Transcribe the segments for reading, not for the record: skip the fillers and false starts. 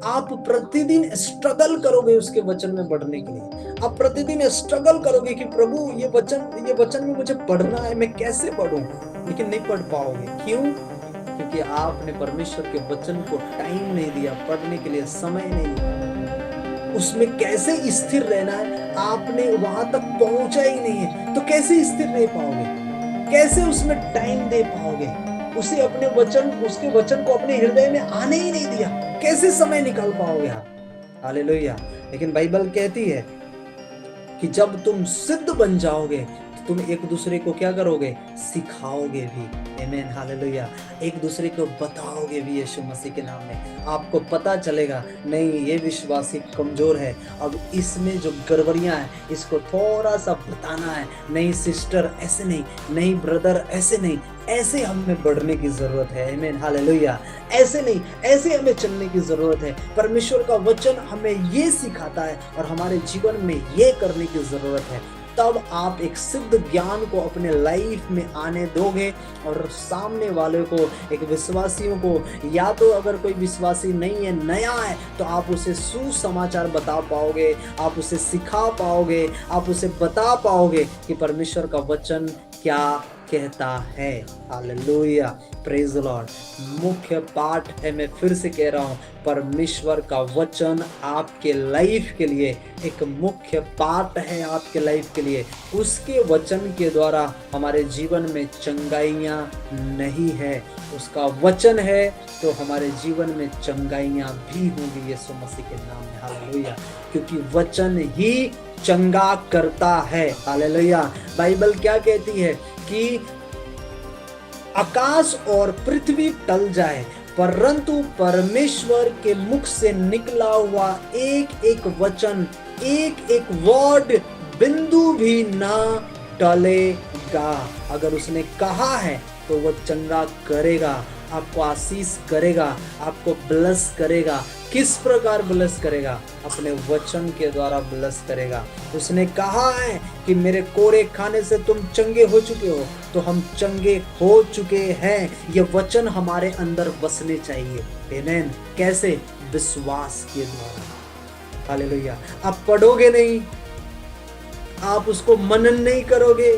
आप प्रतिदिन स्ट्रगल करोगे उसके वचन में बढ़ने के लिए। आप प्रतिदिन स्ट्रगल करोगे कि प्रभु ये वचन में मुझे पढ़ना है, मैं कैसे पढ़ूं, लेकिन नहीं पढ़ पाओगे। क्यों? क्योंकि आपने परमेश्वर के वचन को टाइम नहीं दिया, पढ़ने के लिए समय नहीं दिया। उसमें कैसे स्थिर रहना है, आपने वहां तक पहुंचा ही नहीं है, तो कैसे स्थिर रह पाओगे, कैसे उसमें टाइम दे पाओगे? उसे अपने वचन, उसके वचन को अपने हृदय में आने ही नहीं दिया, कैसे समय निकाल पाओगे आप? हालेलुया। लेकिन बाइबल कहती है कि जब तुम सिद्ध बन जाओगे तो तुम एक दूसरे को क्या करोगे? सिखाओगे भी। आमीन, हालेलुया। एक दूसरे को बताओगे भी यीशु मसीह के नाम में। आपको पता चलेगा नहीं ये विश्वासी कमजोर है, अब इसमें जो गड़बड़ियां हैं इसको थोड़ा सा बताना है। नहीं सिस्टर ऐसे नहीं, नहीं ब्रदर ऐसे नहीं, ऐसे हमें बढ़ने की जरूरत है। आमीन, हालेलुया। ऐसे नहीं, ऐसे हमें चलने की जरूरत है। परमेश्वर का वचन हमें ये सिखाता है और हमारे जीवन में ये करने की जरूरत है। तब आप एक सिद्ध ज्ञान को अपने लाइफ में आने दोगे और सामने वाले को, एक विश्वासियों को, या तो अगर कोई विश्वासी नहीं है, नया है, तो आप उसे सुसमाचार बता पाओगे, आप उसे सिखा पाओगे, आप उसे बता पाओगे कि परमेश्वर का वचन क्या कहता है। Hallelujah, praise the Lord. मुख्य पाठ है, मैं फिर से कह रहा हूं, परमेश्वर का वचन आपके लाइफ के लिए एक मुख्य पाठ है, आपके लाइफ के लिए। उसके वचन के द्वारा हमारे जीवन में चंगाइयां नहीं है, उसका वचन है तो हमारे जीवन में चंगाइयां भी होंगी यीशु मसीह के नाम में। हालेलुया, क्योंकि वचन ही चंगा करता है। हालेलुया। बाइबल क्या कहती है कि आकाश और पृथ्वी टल जाए परंतु परमेश्वर के मुख से निकला हुआ एक एक वचन, एक एक वर्ड बिंदु भी ना टलेगा। अगर उसने कहा है तो वो चंगा करेगा, आपको आशीष करेगा, आपको ब्लेस करेगा। किस प्रकार ब्लेस करेगा? अपने वचन के द्वारा ब्लेस करेगा। उसने कहा है कि मेरे कोड़े खाने से तुम चंगे हो चुके हो, तो हम चंगे हो चुके हैं। ये वचन हमारे अंदर बसने चाहिए। आमीन। कैसे? विश्वास के द्वारा। हालेलुया। आप पढ़ोगे नहीं, आप उसको मनन नहीं करोगे,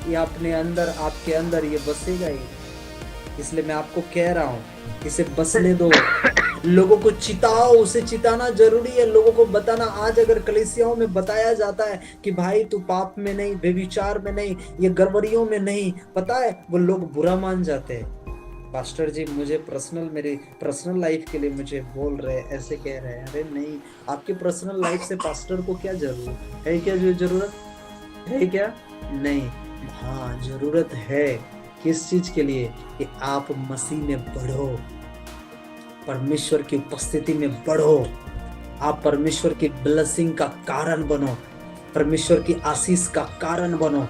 ये अपने अंदर, आपके अंदर ये बसेगा ही। इसलिए मैं आपको कह रहा हूं, इसे बसने दो। लोगों को चिताओ, उसे चिताना जरूरी है, लोगों को बताना। आज अगर कलीसियाओं में बताया जाता है कि भाई तू पाप में नहीं, बेविचार में नहीं, ये गड़बड़ियों में नहीं, पता है वो लोग बुरा मान जाते हैं। पास्टर जी मुझे मेरी पर्सनल लाइफ के लिए मुझे बोल रहे हैं, ऐसे कह रहे हैं। अरे नहीं, आपके पर्सनल लाइफ से पास्टर को क्या जरूरत है? क्या जो जरूरत है क्या? नहीं। हाँ, जरूरत है। किस चीज के लिए? कि आप मसीह में बढ़ो, परमेश्वर की उपस्थिति में बढ़ो, आप परमेश्वर की ब्लेसिंग का कारण बनो, परमेश्वर की आशीष का कारण बनो,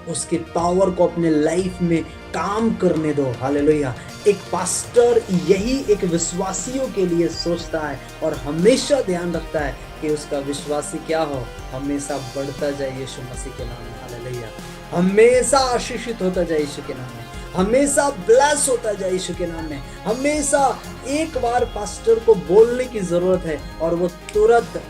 उसके पावर को अपने लाइफ में काम करने दो। हालेलुया। एक पास्टर यही एक विश्वासियों के लिए सोचता है और हमेशा ध्यान रखता है कि उसका विश्वासी क्या हो, हमेशा बढ़ता जाए यीशु मसीह के नाम में। हालेलुया। हमेशा आशीषित होता जाए यीशु के नाम में, हमेशा ब्लेस होता जाए यीशु के नाम में। हमेशा एक बार पास्टर को बोलने की जरूरत है और वो तुरंत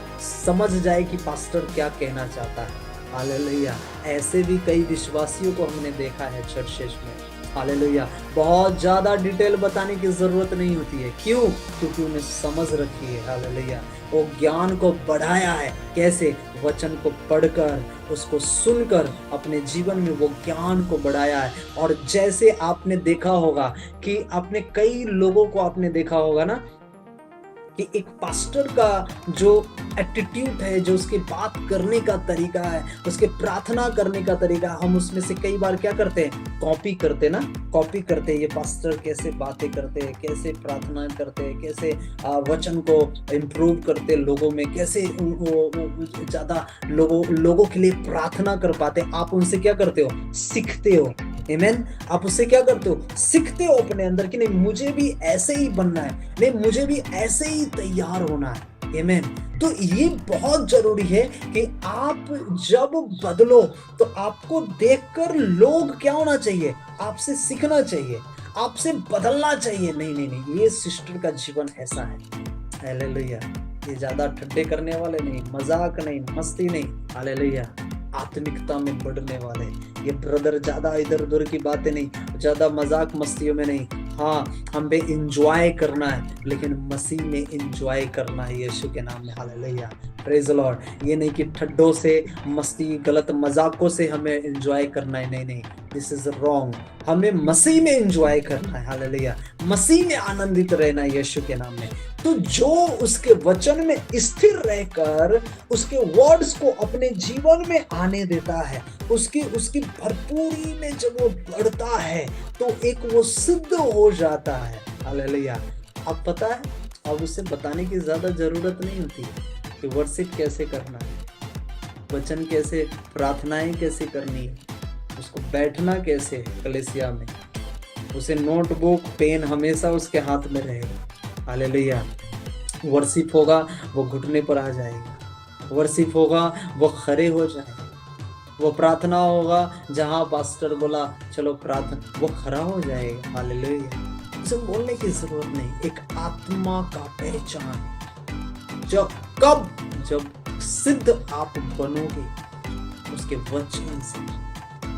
समझ जाए कि पास्टर क्या कहना चाहता है। हालेलुया। ऐसे भी कई विश्वासियों को हमने देखा है चर्चेस में। हालेलुया। बहुत ज्यादा डिटेल बताने की जरूरत नहीं होती है। क्यों? क्योंकि उन्हें समझ रखी है। हालेलुया। वो ज्ञान को बढ़ाया है। कैसे? वचन को पढ़कर, उसको सुनकर अपने जीवन में वो ज्ञान को बढ़ाया है। और जैसे आपने देखा होगा कि आपने कई लोगों को आपने देखा होगा ना कि एक पास्टर का जो एटीट्यूड है, जो उसकी बात करने का तरीका है, उसके प्रार्थना करने का तरीका, हम उसमें से कई बार क्या करते हैं? कॉपी करते ना, कॉपी करते। ये पास्टर कैसे बातें करते हैं, कैसे प्रार्थना करते हैं, कैसे वचन को इम्प्रूव करते लोगों में, कैसे ज्यादा लोगों के लिए प्रार्थना कर पाते। आप उनसे क्या करते हो? सीखते हो। आमीन। आप उससे क्या करते हो? सीखते हो अपने अंदर कि नहीं मुझे भी ऐसे ही बनना है, नहीं मुझे भी ऐसे ही तैयार होना है। आमीन। तो ये बहुत जरूरी है कि आप जब बदलो तो आपको देखकर लोग क्या होना चाहिए? आपसे सीखना चाहिए, आपसे बदलना चाहिए। नहीं नहीं नहीं, ये सिस्टर का जीवन ऐसा है, हालेलुया। ये ज्यादा ठट्ठे करने वाले नहीं, मजाक नहीं, मस्ती नहीं, हालेलुया, आत्मिकता में बढ़ने वाले। ये ब्रदर ज्यादा इधर उधर की बातें नहीं, ज्यादा मजाक मस्तियों में नहीं। हाँ, हमें इंजॉय करना है, लेकिन मसीह में इंजॉय करना है, यीशु के नाम में, हालेलुया, प्रेज द लॉर्ड। ये नहीं कि ठड्डों से, मस्ती, गलत मजाकों से हमें एंजॉय करना है, नहीं नहीं, दिस इज रॉन्ग। हमें मसीह में एंजॉय करना है, हालेलुया, मसीह में आनंदित रहना है, यीशु के नाम में। तो जो उसके वचन में स्थिर रहकर उसके वर्ड्स को अपने जीवन में आने देता है, उसकी उसकी भरपूरी में जब वो बढ़ता है, तो एक वो सिद्ध हो जाता है, हालेलुया। अब पता है, अब उसे बताने की ज्यादा जरूरत नहीं होती कि वर्शिप कैसे करना है, वचन कैसे, प्रार्थनाएं कैसे करनी है, उसको बैठना कैसे है कलीसिया में। उसे नोटबुक पेन हमेशा उसके हाथ में रहेगा, हालेलुया। वर्शिप होगा वो घुटने पर आ जाएगा, वर्शिप होगा वो खड़े हो जाएगा, वो प्रार्थना होगा जहां पास्टर बोला चलो प्रार्थना, वो खड़ा हो जाएगा, हालेलुया। उसे बोलने की जरूरत नहीं, एक आत्मा का पहचान। जब सिद्ध आप बनोगे उसके वचन से,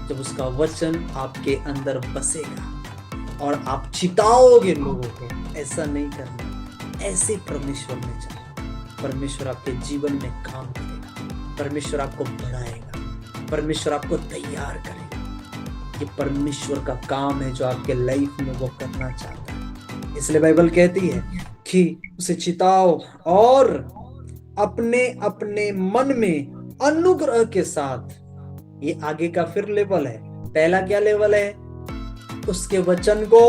जब उसका वचन आपके अंदर बसेगा और आप चिताओगे लोगों को, ऐसा नहीं करना, ऐसे परमेश्वर में चलना। परमेश्वर आपके जीवन में काम करेगा, परमेश्वर आपको बढ़ाएगा, परमेश्वर आपको तैयार करेगा। ये परमेश्वर का काम है जो आपके लाइफ में वो करना चाहता है। इसलिए बाइबल कहती है कि उसे चिताओ और अपने अपने मन में अनुग्रह के साथ। ये आगे का फिर लेवल है। पहला क्या लेवल है? उसके वचन को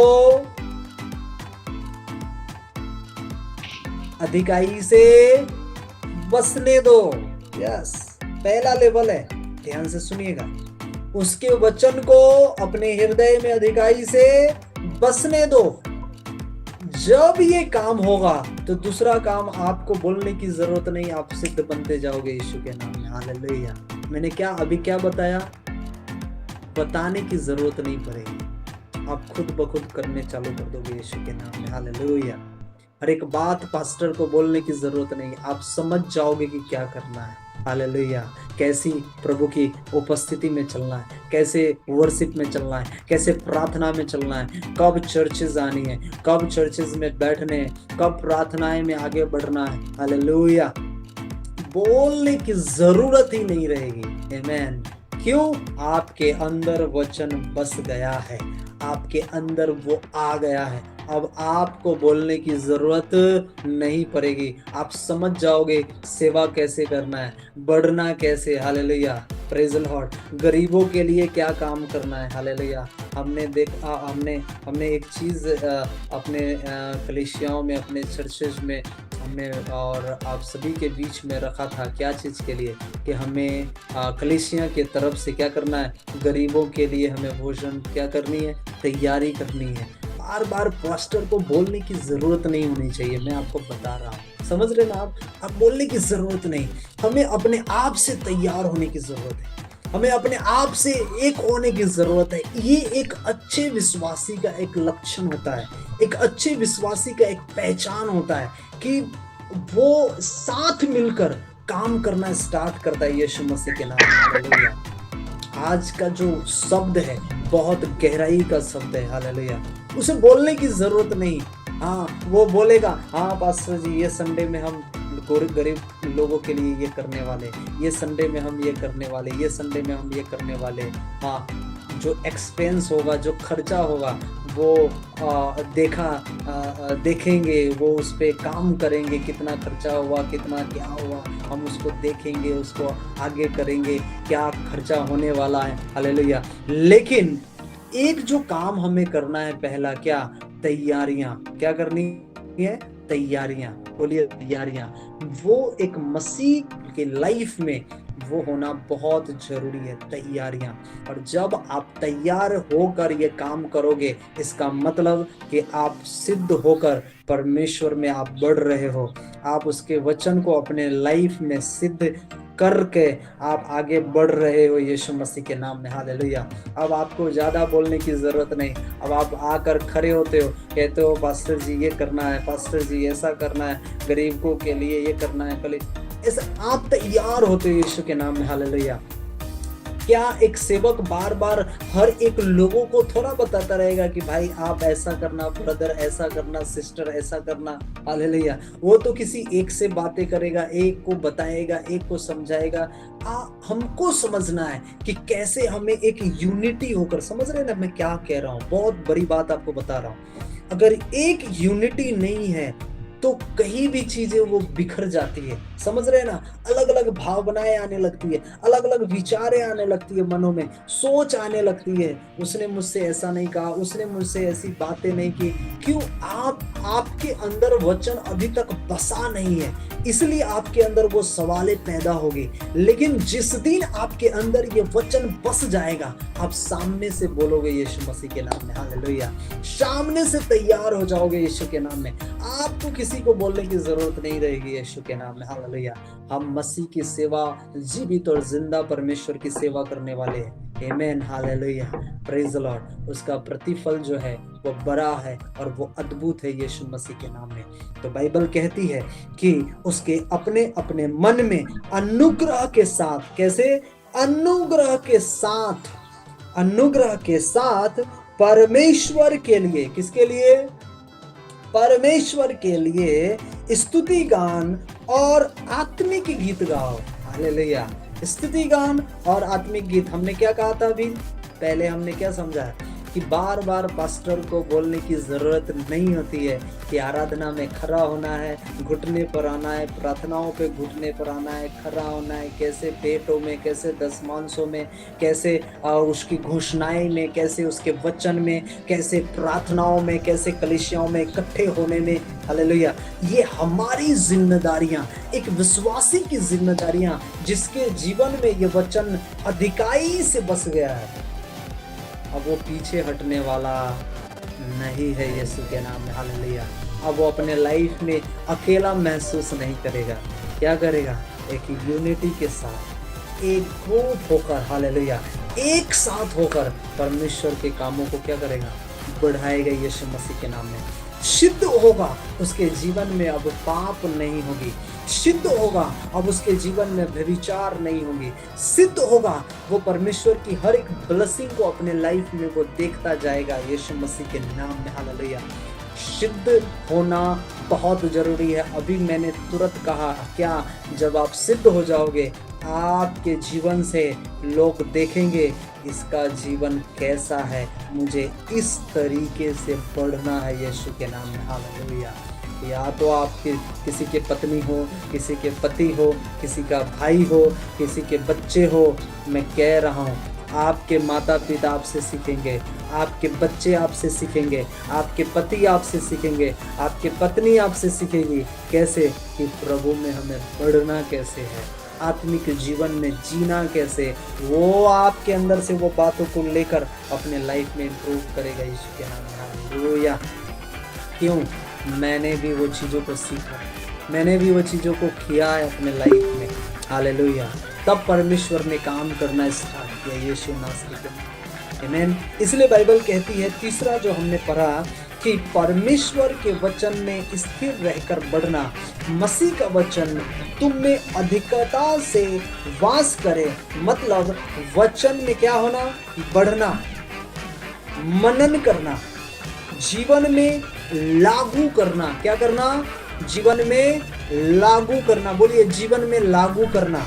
अधिकाई से बसने दो। यस, पहला लेवल है, ध्यान से सुनिएगा। उसके वचन को अपने हृदय में अधिकाई से बसने दो। जब ये काम होगा तो दूसरा काम आपको बोलने की जरूरत नहीं, आप सिद्ध बनते जाओगे यीशु के नाम में, हालेलुया। मैंने अभी क्या बताया? बताने की जरूरत नहीं पड़ेगी, आप खुद ब खुद करने चालू कर दोगे यीशु के नाम में, हालेलुया। हर एक बात पास्टर को बोलने की जरूरत नहीं, आप समझ जाओगे कि क्या करना है, हालेलुया। कैसी प्रभु की उपस्थिति में चलना है, कैसे वर्शिप में चलना है, कैसे प्रार्थना में चलना है, कब चर्चेज आनी है, कब चर्चेज में बैठने हैं, कब प्रार्थनाएं में आगे बढ़ना है, हालेलुया। बोलने की जरूरत ही नहीं रहेगी, आमीन। क्यों? आपके अंदर वचन बस गया है, आपके अंदर वो आ गया है। अब आपको बोलने की जरूरत नहीं पड़ेगी, आप समझ जाओगे सेवा कैसे करना है, बढ़ना कैसे, हालेलुया, प्रेज द लॉर्ड। गरीबों के लिए क्या काम करना है, हालेलुया। हमने एक चीज अपने कलीसियाओं में, अपने चर्चेज में हमने और आप सभी के बीच में रखा था। क्या चीज के लिए? कि हमें कलीसिया के तरफ से क्या करना है? गरीबों के लिए हमें भोजन क्या करनी है? तैयारी करनी है। बार बार पास्टर को बोलने की जरूरत नहीं होनी चाहिए, मैं आपको बता रहा हूँ, समझ रहे ना आप बोलने की जरूरत नहीं। हमें अपने आप से तैयार होने की जरूरत है, हमें अपने आप से एक होने की जरूरत है। ये एक अच्छे विश्वासी का एक लक्षण होता है, एक अच्छे विश्वासी का एक पहचान होता है कि वो साथ मिलकर काम करना स्टार्ट करता है यीशु मसीह के नाम में, हालेलुया। आज का जो शब्द है बहुत गहराई का शब्द है, हालेलुया। उसे बोलने की जरूरत नहीं। हाँ, वो बोलेगा, हाँ पास्टर जी ये संडे में हम गरीब लोगों के लिए ये करने वाले, ये संडे में हम ये करने वाले, ये संडे में हम ये करने वाले। हाँ, जो एक्सपेंस होगा, जो खर्चा होगा, वो देखेंगे, वो उस पर काम करेंगे, कितना खर्चा हुआ, कितना क्या हुआ, हम उसको देखेंगे, उसको आगे करेंगे, क्या खर्चा होने वाला है, हालेलुया। लेकिन एक जो काम हमें करना है, पहला क्या? तैयारियां। क्या करनी है? तैयारियां। बोलिए तैयारियां। वो एक मसीह के लाइफ में वो होना बहुत जरूरी है, तैयारियां। और जब आप तैयार होकर ये काम करोगे, इसका मतलब कि आप सिद्ध होकर परमेश्वर में आप बढ़ रहे हो, आप उसके वचन को अपने लाइफ में सिद्ध करके आप आगे बढ़ रहे हो यीशु मसीह के नाम में। हालेलुया। अब आपको ज़्यादा बोलने की ज़रूरत नहीं। अब आप आकर खड़े होते हो, कहते हो पास्टर जी ये करना है, पास्टर जी ऐसा करना है, गरीबों के लिए ये करना है, कल ऐसा आप तैयार होते हो यीशु के नाम में। हालेलुया। क्या एक सेवक बार बार हर एक लोगों को थोड़ा बताता रहेगा कि भाई आप ऐसा करना, ब्रदर ऐसा करना, सिस्टर ऐसा करना। हालेलुया। वो तो किसी एक से बातें करेगा, एक को बताएगा, एक को समझाएगा। हमको समझना है कि कैसे हमें एक यूनिटी होकर, समझ रहे ना मैं क्या कह रहा हूँ, बहुत बड़ी बात आपको बता रहा हूँ। अगर एक यूनिटी नहीं है तो कहीं भी चीजें वो बिखर जाती है, समझ रहे हैं ना। अलग अलग भावनाएं आने लगती है, अलग अलग विचारें आने लगती है, मनों में सोच आने लगती है, उसने मुझसे ऐसा नहीं कहा, उसने मुझसे ऐसी बातें नहीं की। क्यों? आपके अंदर वचन अभी तक बसा नहीं है, इसलिए आपके अंदर वो सवालें पैदा होगी। लेकिन जिस दिन आपके अंदर ये वचन बस जाएगा, आप सामने से बोलोगे यीशु मसीह के नाम में। हालेलुया। सामने से तैयार हो जाओगे यीशु के नाम में। आपको किसी को बोलने की जरूरत नहीं रहेगी यीशु के नाम में। हालेलुया। हम मसीह की सेवा, जीवित और जिंदा परमेश्वर की सेवा करने वाले हैं। आमेन। हालेलुया। Praise the Lord. उसका प्रतिफल जो है वो बड़ा है और वो अद्भुत है यीशु मसीह के नाम में। तो बाइबल कहती है कि उसके अपने अपने मन में अनुग्रह के साथ, कैसे? अनुग्रह के साथ, अनुग्रह के साथ परमेश्वर के लिए, किसके लिए? परमेश्वर के लिए स्तुति गान और आत्मिक गीत गाओ। हालेलुया। स्तुति गान और आत्मिक गीत, हमने क्या कहा था अभी पहले? हमने क्या समझा कि बार बार पास्टर को बोलने की जरूरत नहीं होती है कि आराधना में खड़ा होना है, घुटने पर आना है, प्रार्थनाओं पे घुटने पर आना है, खड़ा होना है, कैसे पेटों में, कैसे दशमांशों में, कैसे उसकी घोषणाएं में, कैसे उसके वचन में, कैसे प्रार्थनाओं में, कैसे कलीसियाओं में इकट्ठे होने में। हालेलुया। ये हमारी जिम्मेदारियां, एक विश्वासी की जिम्मेदारियां, जिसके जीवन में ये वचन अधिकाई से बस गया है, अब वो पीछे हटने वाला नहीं है यीशु के नाम में। हालेलुया। अब वो अपने लाइफ में अकेला महसूस नहीं करेगा। क्या करेगा? एक यूनिटी के साथ, एक ग्रुप होकर, हालेलुया, एक साथ होकर परमेश्वर के कामों को क्या करेगा? बढ़ाएगा यीशु मसीह के नाम में। सिद्ध होगा उसके जीवन में, अब पाप नहीं होगी। सिद्ध होगा अब उसके जीवन में व्यभिचार नहीं होगी। सिद्ध होगा वो परमेश्वर की हर एक ब्लेसिंग को अपने लाइफ में वो देखता जाएगा यीशु मसीह के नाम में। हालेलुया। सिद्ध होना बहुत जरूरी है। अभी मैंने तुरंत कहा, क्या जब आप सिद्ध हो जाओगे, आपके जीवन से लोग देखेंगे इसका जीवन कैसा है, मुझे इस तरीके से बढ़ना है यीशु के नाम में। हालेलुया। या तो आपके किसी के पत्नी हो, किसी के पति हो, किसी का भाई हो, किसी के बच्चे हो, मैं कह रहा हूँ आपके माता पिता आपसे सीखेंगे, आपके बच्चे आपसे सीखेंगे, आपके पति आपसे सीखेंगे, आपके पत्नी आपसे सीखेगी। कैसे? कि प्रभु में हमें बढ़ना कैसे है, आत्मिक जीवन में जीना कैसे, वो आपके अंदर से वो बातों को लेकर अपने लाइफ में इम्प्रूव करेगा यीशु के नाम में। हालेलुया। क्यों? मैंने भी वो चीज़ों को सीखा, मैंने भी वो चीज़ों को किया है अपने लाइफ में। हालेलुया। तब परमेश्वर ने काम करना स्टार्ट किया यीशु नासरी के नाम। आमीन। इसलिए बाइबल कहती है, तीसरा जो हमने पढ़ा कि परमेश्वर के वचन में स्थिर रहकर बढ़ना, मसीह का वचन तुम में अधिकता से वास करे। मतलब वचन में क्या होना? बढ़ना, मनन करना, जीवन में लागू करना। क्या करना? जीवन में लागू करना। बोलिए, जीवन में लागू करना।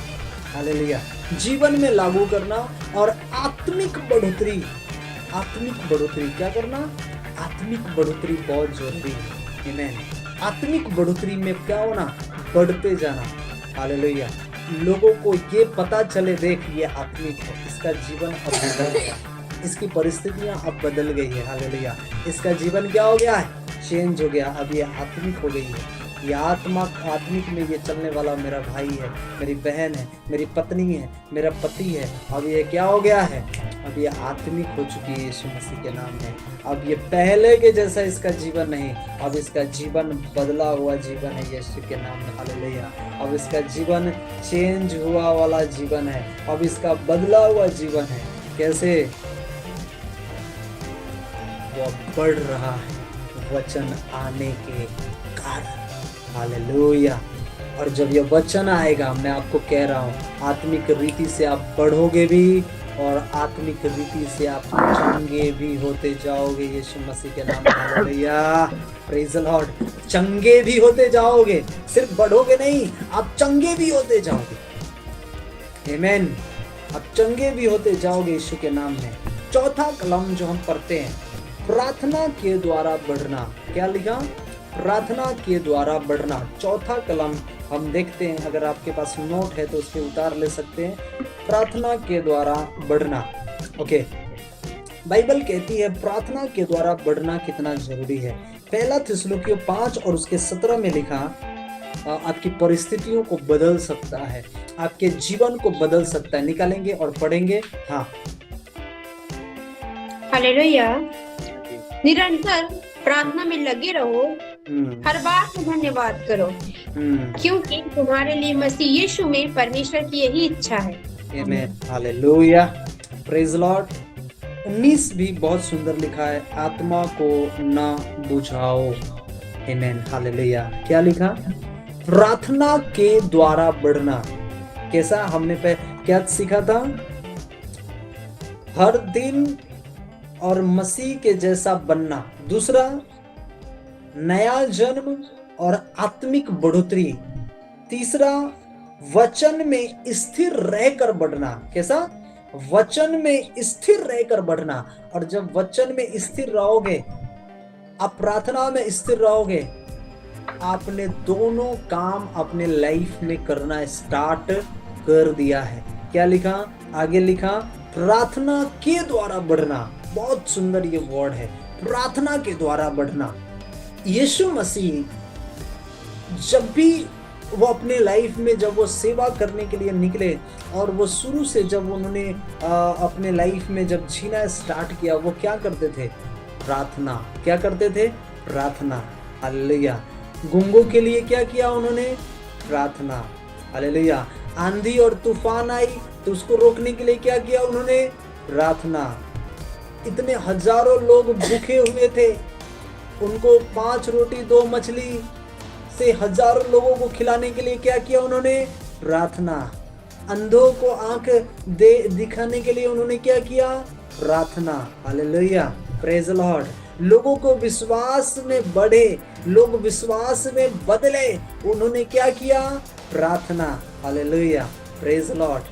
हालेलुया। जीवन में लागू करना और आत्मिक बढ़ोतरी। आत्मिक बढ़ोतरी क्या करना? आत्मिक बढ़ोतरी बहुत जरूरी है। आमीन। आत्मिक बढ़ोतरी में क्या होना? बढ़ते जाना। हालेलुया। लोगों को ये पता चले, देख ये आत्मिक है, इसका जीवन अब बदल गया, इसकी परिस्थितियां अब बदल गई है। हालेलुया। इसका जीवन क्या हो गया है? चेंज हो गया, अब ये आत्मिक हो गई है। ये आत्मिक में ये चलने वाला मेरा भाई है, मेरी बहन है, मेरी पत्नी है, मेरा पति है। अब ये क्या हो गया है? अब ये आत्मिक हो चुकी है यीशु मसीह के नाम में। अब ये पहले के जैसा इसका जीवन नहीं, अब इसका जीवन बदला हुआ जीवन है यीशु के नाम में। हालेलुया। अब इसका जीवन चेंज हुआ वाला जीवन है, अब इसका बदला हुआ जीवन है। कैसे? वो बढ़ रहा है वचन आने के कारण। हालेलुया। और जब ये वचन आएगा, मैं आपको कह रहा हूँ, आत्मिक रीति से आप बढ़ोगे भी और आत्मिक रीति से आप चंगे भी होते जाओगे यीशु मसीह के नाम में। Hallelujah, praise the lord. चंगे भी होते जाओगे, सिर्फ बढ़ोगे नहीं, आप चंगे भी होते जाओगे। आमीन। आप चंगे भी होते जाओगे यीशु के नाम में। चौथा कलम जो हम पढ़ते हैं, प्रार्थना के द्वारा बढ़ना। क्या लिखा? प्रार्थना के द्वारा बढ़ना। चौथा कलम हम देखते हैं, अगर आपके पास नोट है तो उसके उतार ले सकते हैं। प्रार्थना के द्वारा बढ़ना। ओके, बाइबल कहती है प्रार्थना के द्वारा बढ़ना कितना जरूरी है। पहला थिस्सलुनीकियों 5 और उसके 17 में लिखा, आपकी परिस्थितियों को बदल सकता है, आपके जीवन को बदल सकता है। निकालेंगे और पढ़ेंगे। हाँ, हालेलुया। निरंतर प्रार्थना में लगे रहो, हर बात में धन्यवाद करो, क्योंकि तुम्हारे लिए मसीह यीशु में परमेश्वर की यही इच्छा है। आमीन। Hallelujah, praise Lord. 19 भी बहुत सुंदर लिखा है, आत्मा को ना बुझाओ। आमीन। हालेलुया। क्या लिखा? प्रार्थना के द्वारा बढ़ना। कैसा? हमने क्या सीखा था? हर दिन और मसीह के जैसा बनना। दूसरा, नया जन्म और आत्मिक बढ़ोतरी। तीसरा, वचन में स्थिर रहकर बढ़ना। कैसा? वचन में स्थिर रहकर बढ़ना। और जब वचन में स्थिर रहोगे, आप प्रार्थना में स्थिर रहोगे, आपने दोनों काम अपने लाइफ में करना स्टार्ट कर दिया है। क्या लिखा? आगे लिखा, प्रार्थना के द्वारा बढ़ना। बहुत सुंदर ये वर्ड है, प्रार्थना के द्वारा बढ़ना। यीशु मसीह जब भी वो अपने लाइफ में, जब वो सेवा करने के लिए निकले, और वो शुरू से जब उन्होंने अपने लाइफ में जब जीना स्टार्ट किया, वो क्या करते थे? प्रार्थना। क्या करते थे? प्रार्थना। हालेलुया। गूंगों के लिए क्या किया उन्होंने? प्रार्थना। हालेलुया। आंधी और तूफान आई तो उसको रोकने के लिए क्या किया उन्होंने? प्रार्थना। इतने हजारों लोग भूखे हुए थे, उनको 5 रोटी 2 मछली से हजारों लोगों को खिलाने के लिए क्या किया उन्होंने? प्रार्थना। अंधों को आंख दिखाने के लिए उन्होंने क्या किया? प्रार्थना। Hallelujah, praise the Lord. लोगों को विश्वास में बढ़े, लोग विश्वास में बदले, उन्होंने क्या किया? प्रार्थना। Hallelujah, praise the Lord.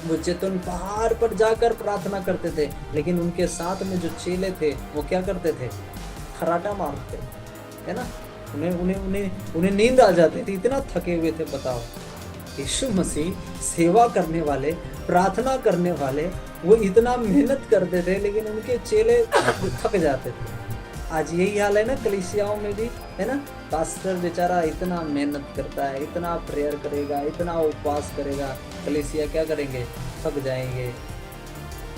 वो जैतून पहाड़ पर जाकर प्रार्थना करते थे, लेकिन उनके साथ में जो चेले थे वो क्या करते थे? खराटा मारते, है ना? उन्हें नींद आ जाती थी, इतना थके हुए थे। बताओ, यीशु मसीह सेवा करने वाले, प्रार्थना करने वाले, वो इतना मेहनत करते थे, लेकिन उनके चेले थक जाते थे। आज यही हाल है ना कलीसियाओं में भी, है ना? पास्टर बेचारा इतना मेहनत करता है, इतना प्रेयर करेगा, इतना उपवास करेगा, कलीसिया क्या करेंगे? थक जाएंगे।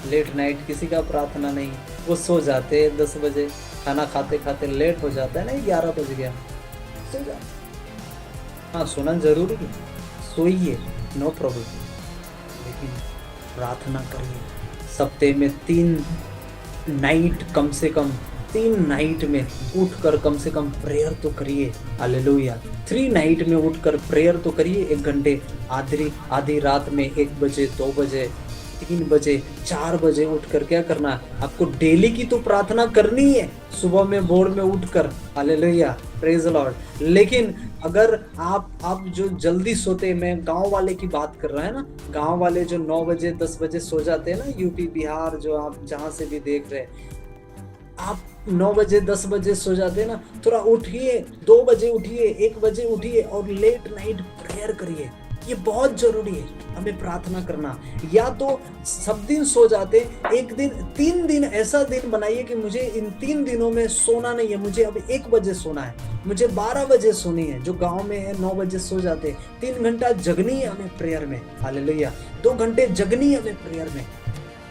लेट नाइट किसी का प्रार्थना नहीं, वो सो जाते हैं 10 बजे, खाना खाते खाते लेट हो जाता है ना, 11 बज गया, सो जाते। हाँ, सोना जरूरी है, सोइए, नो प्रॉब्लम, लेकिन प्रार्थना करिए। सप्ताह में 3 नाइट, कम से कम 3 नाइट में उठकर कम से कम प्रेयर तो करिए। हालेलुया। 3 नाइट में उठकर प्रेयर तो करिए, 1 घंटे। आधी रात में 1 बजे, 2 बजे, 3 बजे, 4 बजे उठकर क्या करना? आपको डेली की तो प्रार्थना करनी है, सुबह में, भोर में उठकर। Hallelujah, praise the Lord. लेकिन अगर आप जो जल्दी सोते, मैं गांव वाले की बात कर रहा है ना, गांव वाले जो 9 बजे 10 बजे सो जाते हैं ना, यूपी बिहार, जो आप जहां से भी देख रहे हैं, आप 9 बजे 10 बजे सो जाते हैं ना, थोड़ा उठिए, 2 बजे उठिए, 1 बजे उठिए और लेट नाइट प्रेयर करिए। ये बहुत जरूरी है हमें प्रार्थना करना। या तो सब दिन सो जाते, एक दिन, 3 दिन ऐसा दिन बनाइए कि मुझे इन 3 दिनों में सोना नहीं है, मुझे अब 1 बजे सोना है, मुझे 12 बजे सोनी है। जो गांव में है 9 बजे सो जाते, 3 घंटा जगनी है हमें प्रेयर में। हालेलुया। 2 घंटे जगनी है हमें प्रेयर में।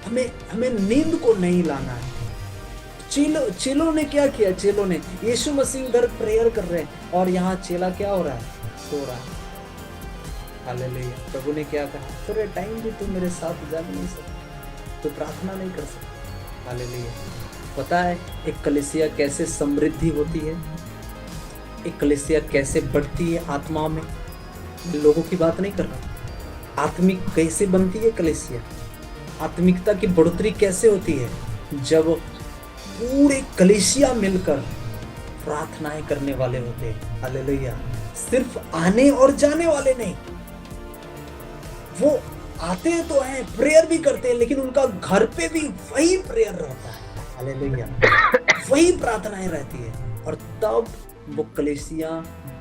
हमें हमें नींद को नहीं लाना है। चेलों ने क्या किया? चेलों ने, यीशु मसीह उधर प्रेयर कर रहे हैं और यहाँ चेला क्या हो रहा है? सो रहा है। हालेलुया। प्रभु ने क्या कहा? थोड़े टाइम भी तू मेरे साथ जाग नहीं सकता, तो प्रार्थना नहीं कर सकता। हालेलुया। पता है एक कलीसिया कैसे समृद्धि होती है, एक कलीसिया कैसे बढ़ती है आत्मा में? लोगों की बात नहीं कर रहा, आत्मिक कैसे बनती है कलीसिया, आत्मिकता की बढ़ोतरी कैसे होती है? जब पूरे कलीसिया मिलकर प्रार्थनाएं करने वाले होते हैं। हालेलुया। सिर्फ आने और जाने वाले नहीं, वो आते तो हैं, प्रेयर भी करते हैं, लेकिन उनका घर पे भी वही प्रेयर रहता है। हालेलुया। वही प्रार्थनाएं रहती है, और तब वो कलीसिया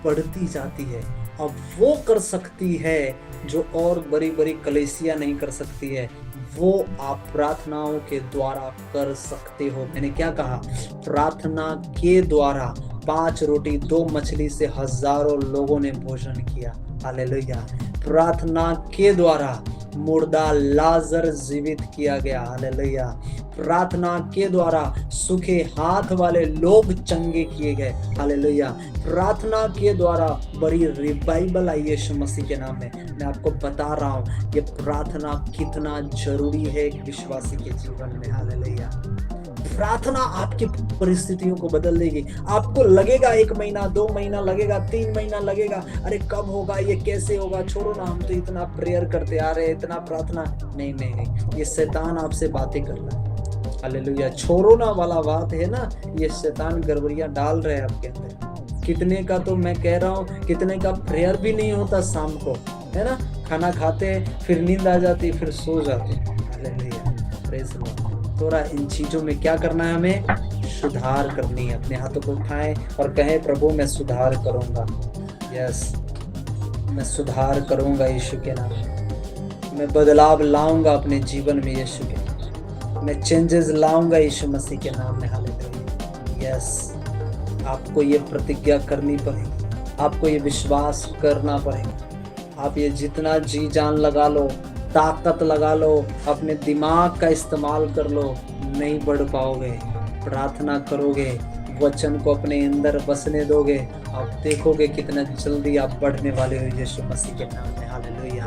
बढ़ती जाती है। अब वो कर सकती है जो और बड़ी बड़ी कलीसिया नहीं कर सकती है, वो आप प्रार्थनाओं के द्वारा कर सकते हो। मैंने क्या कहा? प्रार्थना के द्वारा 5 रोटी 2 मछली से हजारों लोगों ने भोजन किया। हालेलुया। प्रार्थना के द्वारा मुर्दा लाजर जीवित किया गया। हालेलुया। प्रार्थना के द्वारा सूखे हाथ वाले लोग चंगे किए गए। हालेलुया। प्रार्थना के द्वारा बड़ी रिवाइवल आई यीशु मसीह के नाम में। मैं आपको बता रहा हूँ ये प्रार्थना कितना जरूरी है एक विश्वासी के जीवन में। हालेलुया। प्रार्थना आपकी परिस्थितियों को बदल देगी। आपको लगेगा 1 महीना 2 महीना लगेगा, 3 महीना लगेगा, अरे कब होगा, ये कैसे होगा, छोड़ो ना, हम तो इतना प्रेयर करते आ रहे हैं, इतना प्रार्थना। नहीं नहीं नहीं, ये शैतान आपसे बातें कर रहा है। हालेलुया। छोड़ो ना वाला बात है ना, ये शैतान गड़बड़ियां डाल रहे हैं आपके अंदर। कितने का तो मैं कह रहा हूँ, कितने का प्रेयर भी नहीं होता शाम को, है ना, खाना खाते हैं, फिर नींद आ जाती, फिर सो जाते। हालेलुया। Praise the Lord. थोड़ा इन चीजों में क्या करना है? हमें सुधार करनी है। अपने हाथों को उठाएं और कहें, प्रभु मैं सुधार करूंगा। यस, मैं सुधार करूंगा यीशु के नाम में। मैं बदलाव लाऊंगा अपने जीवन में यीशु के नाम में। मैं चेंजेस लाऊंगा यीशु मसीह के नाम में। हालेलुया। यस, आपको ये प्रतिज्ञा करनी पड़ेगी, आपको ये विश्वास करना पड़ेगा। आप ये जितना जी जान लगा लो, ताकत लगा लो, अपने दिमाग का इस्तेमाल कर लो, नहीं बढ़ पाओगे। प्रार्थना करोगे, वचन को अपने अंदर बसने दोगे, आप देखोगे कितना जल्दी आप बढ़ने वाले हो यीशु मसीह के नाम में। हालेलुया।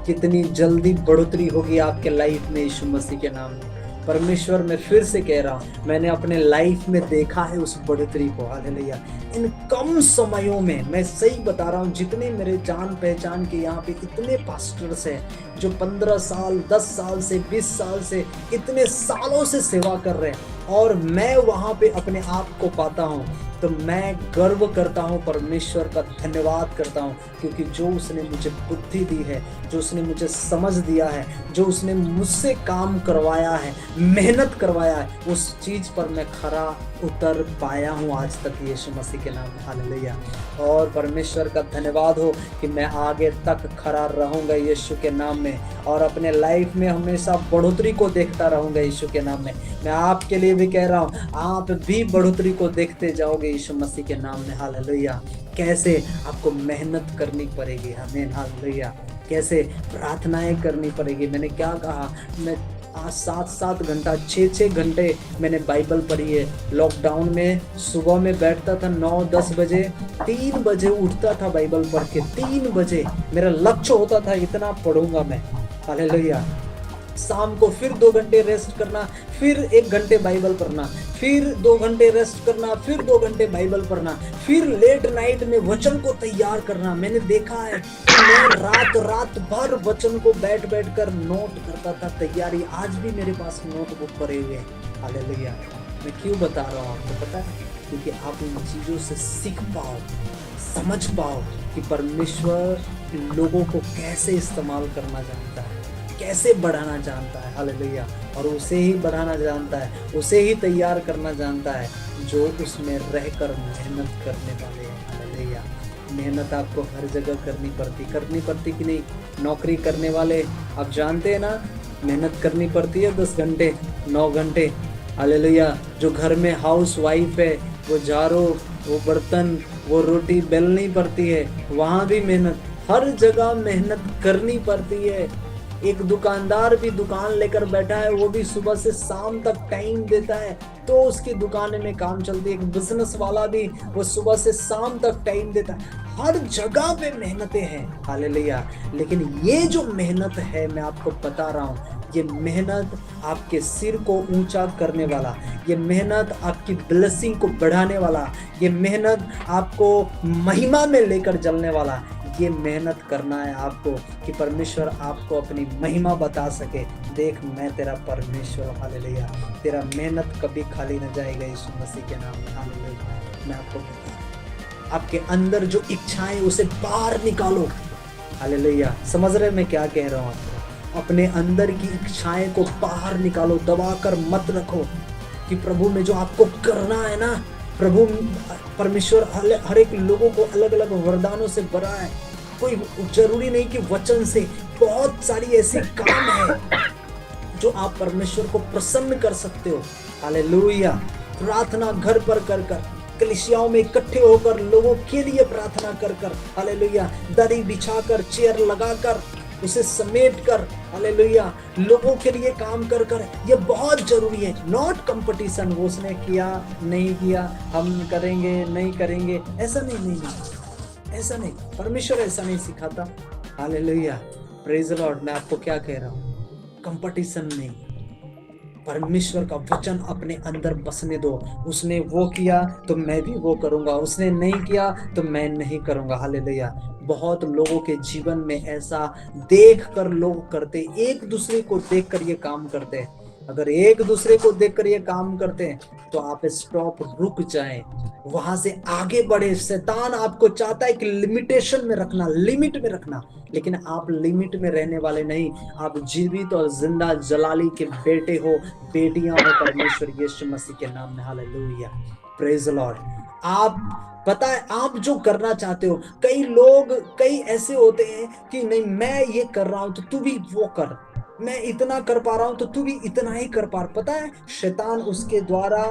कितनी जल्दी बढ़ोतरी होगी आपके लाइफ में यीशु मसीह के नाम में। परमेश्वर, मैं फिर से कह रहा हूँ, मैंने अपने लाइफ में देखा है उस बढ़ोतरी को। हालेलुया। इन कम समयों में, मैं सही बता रहा हूँ, जितने मेरे जान पहचान के यहाँ पे इतने पास्टर्स हैं जो 15 साल 10 साल से 20 साल से इतने सालों से सेवा कर रहे हैं, और मैं वहाँ पे अपने आप को पाता हूँ, तो मैं गर्व करता हूँ, परमेश्वर का धन्यवाद करता हूँ, क्योंकि जो उसने मुझे बुद्धि दी है, जो उसने मुझे समझ दिया है, जो उसने मुझसे काम करवाया है, मेहनत करवाया है, उस चीज़ पर मैं खरा उतर पाया हूँ आज तक यीशु मसीह के नाम में। हालेलुया। और परमेश्वर का धन्यवाद हो कि मैं आगे तक खरा रहूँगा यीशु के नाम में, और अपने लाइफ में हमेशा बढ़ोतरी को देखता रहूँगा यीशु के नाम में। मैं आपके लिए भी कह रहा हूँ, आप भी बढ़ोतरी को देखते जाओगे यीशु मसीह के नाम में। हालेलुया। कैसे? आपको मेहनत करनी पड़ेगी। आमीन। हालेलुया। कैसे? प्रार्थनाएं करनी पड़ेगी। मैंने क्या कहा, मैं आज 7-7 घंटा 6-6 घंटे मैंने बाइबल पढ़ी है। लॉकडाउन में सुबह में बैठता था 9-10 बजे, 3 बजे उठता था बाइबल पढ़ के। 3 बजे मेरा लक्ष्य होता था, इतना पढ़ूंगा मैं। हालेलुया। शाम को फिर 2 घंटे रेस्ट करना, फिर 1 घंटे बाइबल पढ़ना, फिर 2 घंटे रेस्ट करना, फिर 2 घंटे बाइबल पढ़ना, फिर लेट नाइट में वचन को तैयार करना। मैंने देखा है कि मैं रात भर वचन को बैठ कर नोट करता था, तैयारी। आज भी मेरे पास नोटबुक पड़े हुए हैं। हालेलुया। मैं क्यों बता रहा हूँ आपको पता है? क्योंकि आप इन चीज़ों से सीख पाओ, समझ पाओ कि परमेश्वर लोगों को कैसे इस्तेमाल करना जानता है, कैसे बढ़ाना जानता है। हालेलुया। और उसे ही बढ़ाना जानता है, उसे ही तैयार करना जानता है जो उसमें रहकर मेहनत करने वाले हैं। हालेलुया। मेहनत आपको हर जगह करनी पड़ती कि नहीं? नौकरी करने वाले आप जानते हैं ना, मेहनत करनी पड़ती है 10 घंटे 9 घंटे। हालेलुया। जो घर में हाउस वाइफ है, वो झाड़ू, वो बर्तन, वो रोटी बेलनी पड़ती है, वहाँ भी मेहनत, हर जगह मेहनत करनी पड़ती है। एक दुकानदार भी दुकान लेकर बैठा है, वो भी सुबह से शाम तक टाइम देता है तो उसकी दुकान में काम चलती है। एक बिजनेस वाला भी वो सुबह से शाम तक टाइम देता है। हर जगह पे मेहनतें हैं, हालेलुया। लेकिन ये जो मेहनत है, मैं आपको बता रहा हूँ, ये मेहनत आपके सिर को ऊंचा करने वाला, ये मेहनत आपकी ब्लेसिंग को बढ़ाने वाला, ये मेहनत आपको महिमा में लेकर चलने वाला, ये मेहनत करना है आपको कि परमेश्वर आपको अपनी महिमा बता सके। देख मैं तेरा परमेश्वर, हालेलुया। तेरा मेहनत कभी खाली न जाएगा यीशु मसीह के नाम में, हालेलुया। मैं आपको बता रहा हूं, आपके अंदर जो इच्छाएं उसे बाहर निकालो, हालेलुया। समझ रहे मैं क्या कह रहा हूँ आपको? अपने अंदर की इच्छाएं को बाहर निकालो, दबा कर मत रखो कि प्रभु में जो आपको करना है ना, प्रभु परमेश्वर हर एक लोगों को अलग अलग वरदानों से भरा है। कोई जरूरी नहीं कि वचन से, बहुत सारी ऐसी काम है जो आप परमेश्वर को प्रसन्न कर सकते हो, हालेलुया। प्रार्थना घर पर कर कर, कलीसियाओं में इकट्ठे होकर लोगों के लिए प्रार्थना कर कर, हालेलुया। दरी बिछाकर, चेयर लगाकर, उसे समेट कर, हालेलुया, लोगों के लिए काम कर कर, ये बहुत जरूरी है। नॉट कंपटीशन, वो उसने किया नहीं किया, हम करेंगे नहीं करेंगे, ऐसा नहीं, ऐसा नहीं। परमेश्वर ऐसा नहीं सिखाता, हालेलुया, प्रेज द लॉर्ड। मैं आपको क्या कह रहा हूँ, कंपटीशन नहीं, परमेश्वर का वचन अपने अंदर बसने दो। उसने वो किया तो मैं भी वो करूंगा, उसने नहीं किया तो मैं नहीं करूंगा, हालेलुया। बहुत लोगों के जीवन में ऐसा देख कर लोग करते, एक दूसरे को देख कर ये काम करते हैं। अगर एक दूसरे को देखकर ये काम करते हैं तो आप स्टॉप, रुक जाएं, वहां से आगे बढ़े। शैतान आपको चाहता है कि लिमिटेशन में रखना, लिमिट में रखना, लेकिन आप लिमिट में रहने वाले नहीं। आप जीवित और जिंदा जलाली के बेटे हो, बेटियां हो परमेश्वर यीशु मसीह के नाम में, हालेलुया, प्रेज द लॉर्ड। आप पता है आप जो करना चाहते हो, कई ऐसे होते हैं कि नहीं मैं ये कर रहा हूं तो तू भी वो कर, मैं इतना कर पा रहा हूं तो तू भी इतना ही कर पा। पता है शैतान उसके द्वारा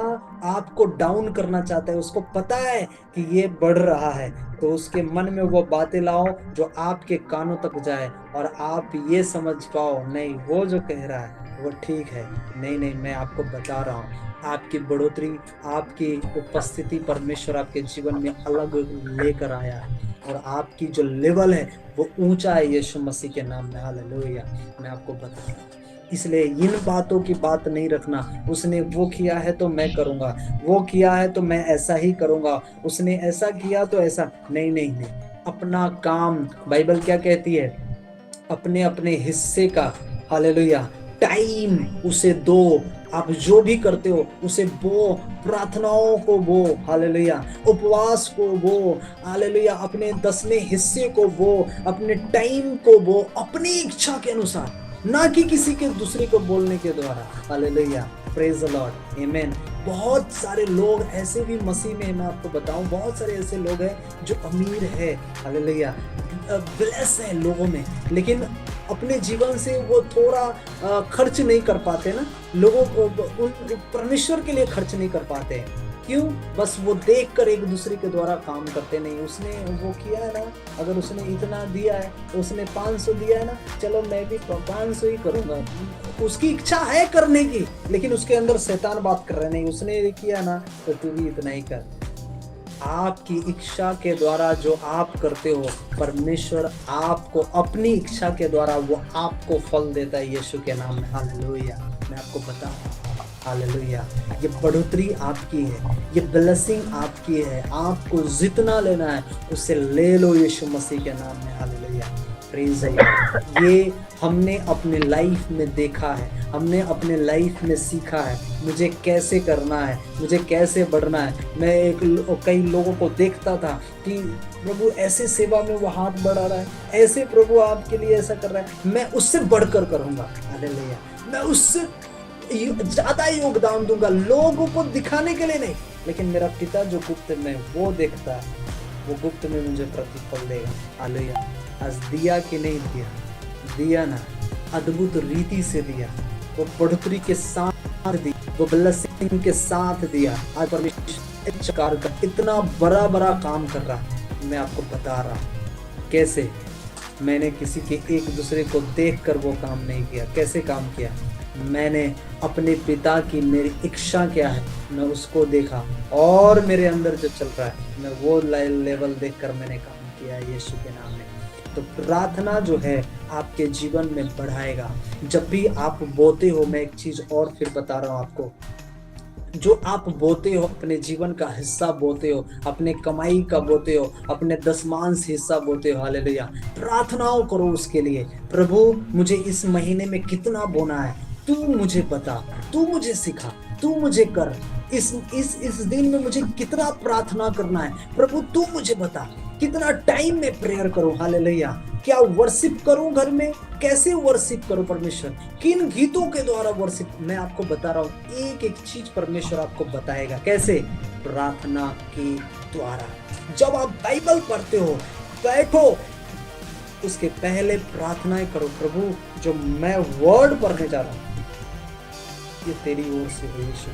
आपको डाउन करना चाहता है, उसको पता है कि ये बढ़ रहा है, तो उसके मन में वो बातें लाओ जो आपके कानों तक जाए और आप ये समझ पाओ नहीं वो जो कह रहा है वो ठीक है। नहीं, मैं आपको बता रहा हूँ, आपकी बढ़ोतरी, आपकी उपस्थिति परमेश्वर आपके जीवन में अलग लेकर आया है और आपकी जो लेवल है वो ऊंचा है यीशु मसीह के नाम में, हालेलुया। मैं आपको बता रहा हूँ, इसलिए इन बातों की बात नहीं रखना। उसने वो किया है तो मैं करूंगा, वो किया है तो मैं ऐसा ही करूंगा, उसने ऐसा किया तो ऐसा नहीं। अपना काम, बाइबल क्या कहती है, अपने अपने हिस्से का, हालेलुया, टाइम उसे दो। आप जो भी करते हो उसे बो, प्रार्थनाओं को बो, हालेलुया, उपवास को बो, हालेलुया, अपने 10वें हिस्से को बो, अपने टाइम को बो, अपनी इच्छा के अनुसार, ना कि किसी के दूसरे को बोलने के द्वारा, हालेलुया, प्रेज द लॉर्ड, आमेन। बहुत सारे लोग ऐसे भी मसीह में, मैं आपको बताऊं, बहुत सारे ऐसे लोग हैं जो अमीर है, हालेलुया, ब्लेस है लोगों में, लेकिन अपने जीवन से वो थोड़ा खर्च नहीं कर पाते ना, लोगों को परमेश्वर के लिए खर्च नहीं कर पाते। क्यों? बस वो देखकर एक दूसरे के द्वारा काम करते नहीं। उसने वो किया है ना, अगर उसने इतना दिया है, उसने 500 दिया है ना, चलो मैं भी 500 ही करूंगा। उसकी इच्छा है करने की, लेकिन उसके अंदर शैतान बात कर रहा है, नहीं उसने ये किया ना तो तू भी इतना ही कर। आपकी इच्छा के द्वारा जो आप करते हो, परमेश्वर आपको अपनी इच्छा के द्वारा वो आपको फल देता है यीशु के नाम में, हालेलुया। मैं आपको बताऊं, हालेलुया, ये बढ़ोतरी आपकी है, ये ब्लेसिंग आपकी है। आपको जितना लेना है उससे ले लो यीशु मसीह के नाम में, हालेलुया, प्रेज द लॉर्ड। ये हमने अपने लाइफ में देखा है, हमने अपने लाइफ में सीखा है, मुझे कैसे करना है, मुझे कैसे बढ़ना है। मैं कई लोगों को देखता था कि प्रभु ऐसे सेवा में वो हाथ बढ़ा रहा है, ऐसे प्रभु आपके लिए ऐसा कर रहा है, मैं उससे बढ़कर करूंगा, हालेलुया, मैं उससे ज्यादा योगदान दूंगा, लोगों को दिखाने के लिए नहीं, लेकिन मेरा पिता जो गुप्त में वो देखता है, वो गुप्त में मुझे प्रतिफल देगा, हालेलुया। आज दिया कि नहीं दिया, दिया ना, अद्भुत रीति से दिया, वो बढ़ोतरी के साथ दिया, वो ब्लेसिंग के साथ दिया। आज परमेश्वर का इतना बड़ा काम कर रहा है, मैं आपको बता रहा हूँ कैसे। मैंने किसी के एक दूसरे को देखकर वो काम नहीं किया। कैसे काम किया? मैंने अपने पिता की मेरी इच्छा क्या है मैं उसको देखा, और मेरे अंदर जो चल रहा है मैं वो लेवल देखकर मैंने काम किया यीशु के नाम में। तो प्रार्थना जो है आपके जीवन में बढ़ाएगा। जब भी आप बोते हो, मैं एक चीज और फिर बता रहा हूँ आपको, जो आप बोते हो अपने जीवन का हिस्सा बोते हो, अपने कमाई का बोते हो, अपने दशमांश हिस्सा बोते हो, हालेलुया। प्रार्थनाओं करो उसके लिए, प्रभु मुझे इस महीने में कितना बोना है, तू मुझे बता, तू मुझे सिखा, तू मुझे कर, इस दिन में मुझे कितना प्रार्थना करना है प्रभु तू मुझे बता, कितना टाइम में प्रेयर करूं, हालेलुया। क्या वर्शिप करूं घर में, कैसे वर्शिप करूं परमेश्वर, किन गीतों के द्वारा वर्शिप, मैं आपको बता रहा हूं एक एक चीज परमेश्वर आपको बताएगा। कैसे? प्रार्थना के द्वारा। जब आप बाइबल पढ़ते हो, बैठो, उसके पहले प्रार्थनाएं करो, प्रभु जो मैं वर्ड पढ़ने जा रहा हूं ये तेरी ओर से हो यीशु,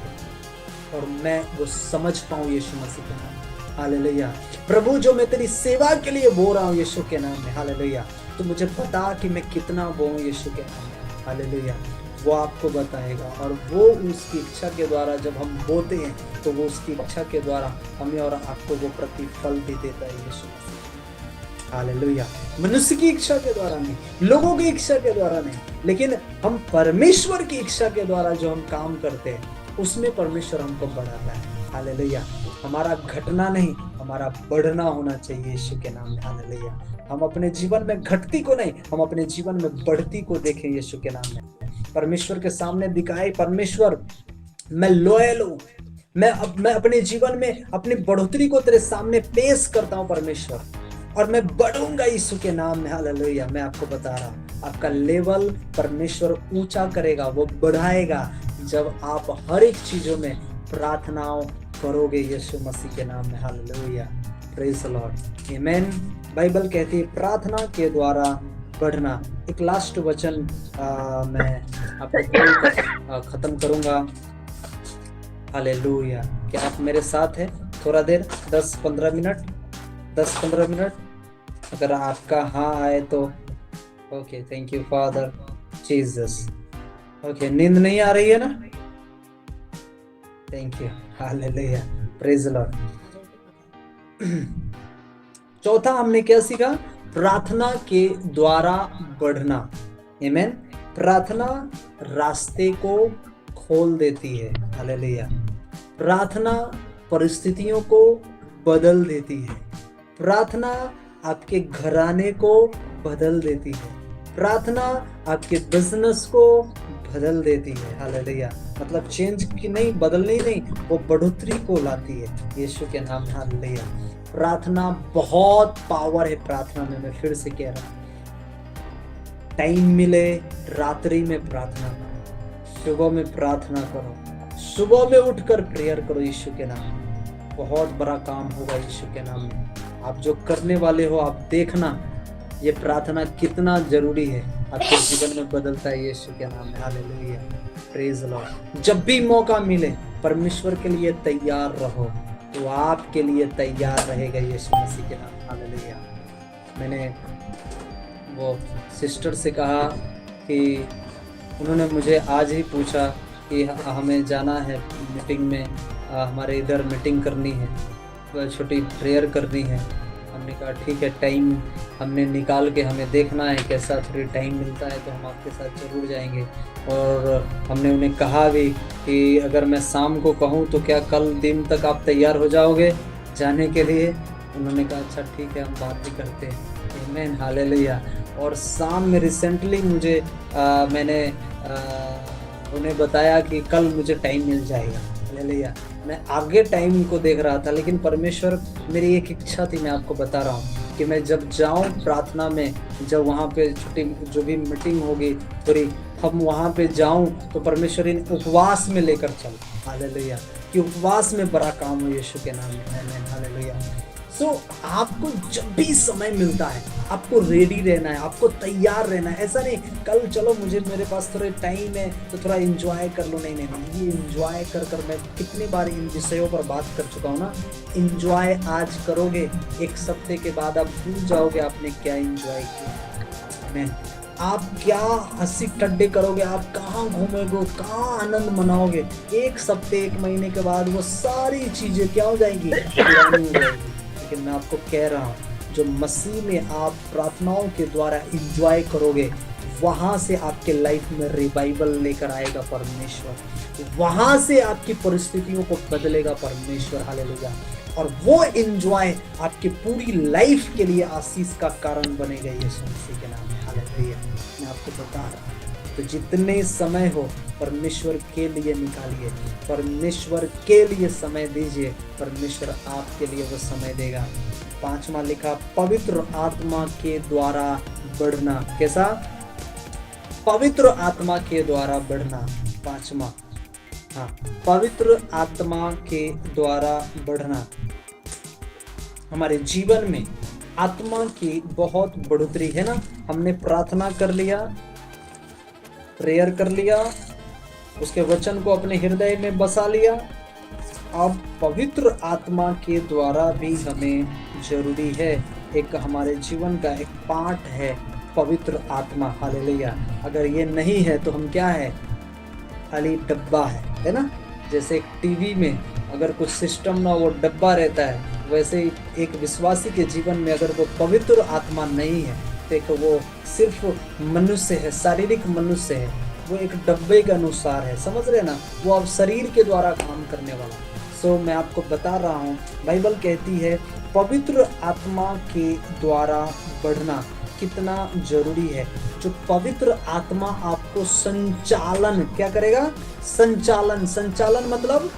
और मैं वो समझ पाऊं यीशु मसीह के नाम, हालेलुया। प्रभु जो मैं तेरी सेवा के लिए बोल रहा हूँ यीशु के नाम में, हालेलुया, तो मुझे पता कि मैं कितना बोलूं यीशु के नाम में, हालेलुया। वो आपको बताएगा, और वो उसकी इच्छा के द्वारा जब हम बोते हैं तो वो उसकी इच्छा के द्वारा हमें और आपको वो प्रतिफल भी देता है यीशु मसीह, हालेलुया। मनुष्य की इच्छा के द्वारा नहीं, लोगों की इच्छा के द्वारा नहीं, लेकिन हम परमेश्वर की इच्छा के द्वारा जो हम काम करते हैं उसमें परमेश्वर हमको बढ़ाता है, हालेलुया। हमारा घटना नहीं, हमारा बढ़ना होना चाहिए यीशु के नाम में, हालेलुया। हम अपने जीवन में घटती को नहीं, हम अपने जीवन में बढ़ती को देखें यीशु के नाम में। परमेश्वर के सामने दिखाए, परमेश्वर मैं लॉयल हूँ, मैं अपने जीवन में अपनी बढ़ोतरी को तेरे सामने पेश करता हूँ परमेश्वर, और मैं बढ़ूंगा यीशु के नाम में, हालेलुया। मैं आपको बता रहा हूँ आपका लेवल परमेश्वर ऊंचा करेगा, वो बढ़ाएगा जब आप हर एक चीजों में प्रार्थनाओं करोगे यीशु मसीह के नाम में, hallelujah, praise the Lord, amen. Bible कहती है प्रार्थना के द्वारा बढ़ना। एक लास्ट वचन मैं आपको खत्म करूंगा, हालेलुया। क्या आप मेरे साथ हैं? थोड़ा देर 10-15 मिनट अगर आपका हाँ आए तो okay, thank you father Jesus. Okay, नींद नहीं आ रही है ना? Thank you, hallelujah, praise the Lord. चौथा हमने क्या सीखा? प्रार्थना के द्वारा बढ़ना, आमेन। प्रार्थना रास्ते को खोल देती है, हालेलुया। प्रार्थना परिस्थितियों को बदल देती है, प्रार्थना आपके घराने को बदल देती है, प्रार्थना आपके बिजनेस को बदल देती है, हालेलुया। मतलब चेंज की नहीं, बदलनी नहीं, वो बढ़ोतरी को लाती है यीशु के नाम में, हालेलुया। प्रार्थना बहुत पावर है प्रार्थना में, मैं फिर से कह रहा हूँ। टाइम मिले रात्रि में प्रार्थना करो, सुबह में प्रार्थना करो, सुबह में उठकर प्रेयर करो यीशु के नाम में, बहुत बड़ा काम होगा यीशु के नाम में। आप जो करने वाले हो आप देखना ये प्रार्थना कितना जरूरी है, आपके जीवन में बदलता है यीशु के नाम में, हालेलुया, प्रेज द लॉर्ड। जब भी मौका मिले परमेश्वर के लिए तैयार रहो, तो आपके लिए तैयार रहेगा यीशु मसीह के नाम, हालेलुया। मैंने वो सिस्टर से कहा कि उन्होंने मुझे आज ही पूछा कि हमें जाना है मीटिंग में, हमारे इधर मीटिंग करनी है, छोटी प्रेयर करनी है। हमने कहा ठीक है, टाइम हमने निकाल के हमें देखना है कैसा फ्री टाइम मिलता है तो हम आपके साथ ज़रूर जाएंगे। और हमने उन्हें कहा भी कि अगर मैं शाम को कहूँ तो क्या कल दिन तक आप तैयार हो जाओगे जाने के लिए? उन्होंने कहा अच्छा ठीक है, हम बात भी करते हैं, आमीन, हालेलुया। और शाम में रिसेंटली मुझे मैंने उन्हें बताया कि कल मुझे टाइम मिल जाएगा, हालेलुया। मैं आगे टाइम को देख रहा था, लेकिन परमेश्वर, मेरी एक इच्छा थी, मैं आपको बता रहा हूँ कि मैं जब जाऊँ प्रार्थना में, जब वहाँ पे छोटी जो भी मीटिंग होगी थोड़ी, हम वहाँ पे जाऊँ तो परमेश्वर इन उपवास में लेकर चल, हालेलुया, कि उपवास में बड़ा काम हो यीशु के नाम में, आमीन, हालेलुया। सो आपको जब भी समय मिलता है आपको रेडी रहना है, आपको तैयार रहना है। ऐसा नहीं कल चलो मेरे पास थोड़ा टाइम है तो थोड़ा एंजॉय कर लो, नहीं नहीं नहीं, ये एंजॉय कर मैं कितनी बार इन विषयों पर बात कर चुका हूँ ना। एंजॉय आज करोगे, एक हफ्ते के बाद आप भूल जाओगे आपने क्या एंजॉय किया। आप क्या हंसी ठट्टे करोगे, आप कहाँ घूमोगे, कहाँ आनंद मनाओगे, एक हफ्ते एक महीने के बाद वो सारी चीजें क्या हो जाएंगी, पुरानी हो जाएगी। लेकिन मैं आपको कह रहा हूँ जो मसीह में आप प्रार्थनाओं के द्वारा एंजॉय करोगे, वहां से आपके लाइफ में रिवाइवल लेकर आएगा परमेश्वर, वहां से आपकी परिस्थितियों को बदलेगा परमेश्वर। हालेलुया। और वो एंजॉय आपकी पूरी लाइफ के लिए आशीष का कारण बनेगा यीशु मसीह के नाम में। हालेलुया। मैं आपको बता रहा हूं, तो जितने समय हो परमेश्वर के लिए निकालिए, परमेश्वर के लिए समय दीजिए, परमेश्वर आपके लिए वो समय देगा। 5वां लिखा, पवित्र आत्मा के द्वारा बढ़ना। कैसा? पवित्र आत्मा के द्वारा बढ़ना। 5वां, हाँ, पवित्र आत्मा के द्वारा बढ़ना। हमारे जीवन में आत्मा की बहुत बढ़ोतरी है ना। हमने प्रार्थना कर लिया, प्रेयर कर लिया, उसके वचन को अपने हृदय में बसा लिया। अब पवित्र आत्मा के द्वारा भी हमें जरूरी है, एक हमारे जीवन का एक पार्ट है पवित्र आत्मा। हालेलुया। अगर ये नहीं है तो हम क्या है, खाली डब्बा है ना। जैसे एक टीवी में अगर कुछ सिस्टम ना, वो डब्बा रहता है, वैसे एक विश्वासी के जीवन में अगर वो पवित्र आत्मा नहीं है तो एक वो सिर्फ मनुष्य है, शारीरिक मनुष्य है, वो एक डब्बे के अनुसार है। समझ रहे ना, वो अब शरीर के द्वारा काम करने वाला। सो मैं आपको बता रहा हूँ, बाइबल कहती है पवित्र आत्मा के द्वारा बढ़ना कितना जरूरी है। जो पवित्र आत्मा आपको संचालन क्या करेगा, संचालन मतलब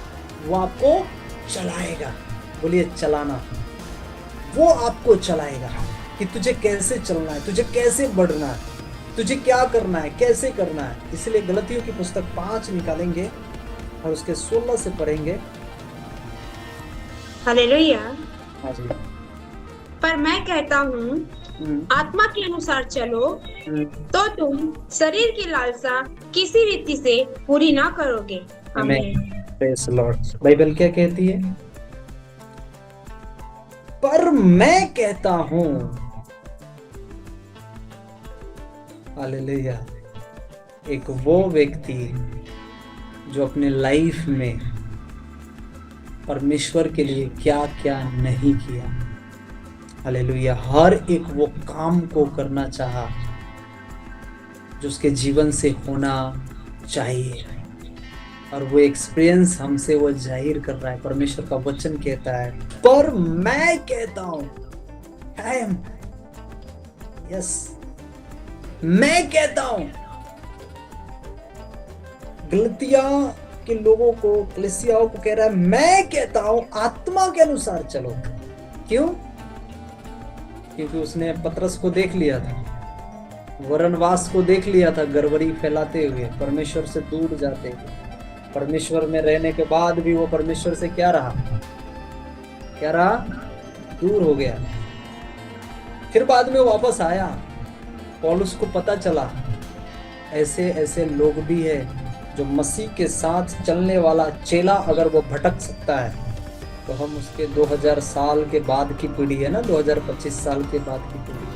वो आपको चलाएगा। बोलिए चलाना। वो आपको चलाएगा कि तुझे कैसे चलना है, तुझे कैसे बढ़ना है, तुझे क्या करना है, कैसे करना है। इसलिए गलतियों की पुस्तक 5 निकालेंगे और उसके 16 से पढ़ेंगे। हालेलुया। हाँ जी। पर मैं कहता हूँ आत्मा के अनुसार चलो तो तुम शरीर की लालसा किसी रीति से पूरी ना करोगे। आमीन। Praise Lord. बाइबल क्या कहती है? पर मैं कहता हूं, हालेलुया, एक वो व्यक्ति जो अपने लाइफ में परमेश्वर के लिए क्या क्या नहीं किया, हालेलुया, हर एक वो काम को करना चाहा जो उसके जीवन से होना चाहिए, और वो एक्सपीरियंस हमसे वो जाहिर कर रहा है। परमेश्वर का वचन कहता है, पर मैं कहता हूं, मैं कहता हूं। गलतिया के लोगों को, कलीसियाओं को कह रहा है, मैं कहता हूं आत्मा के अनुसार चलो। क्यों? क्योंकि उसने पतरस को देख लिया था, वरनवास को देख लिया था, गड़बड़ी फैलाते हुए, परमेश्वर से दूर जाते हुए। परमेश्वर में रहने के बाद भी वो परमेश्वर से क्या रहा, दूर हो गया। फिर बाद में वापस आया। पौलुस को पता चला ऐसे ऐसे लोग भी है जो मसीह के साथ चलने वाला चेला अगर वो भटक सकता है तो हम उसके 2000 साल के बाद की पीढ़ी है ना, 2025 साल के बाद की पीढ़ी,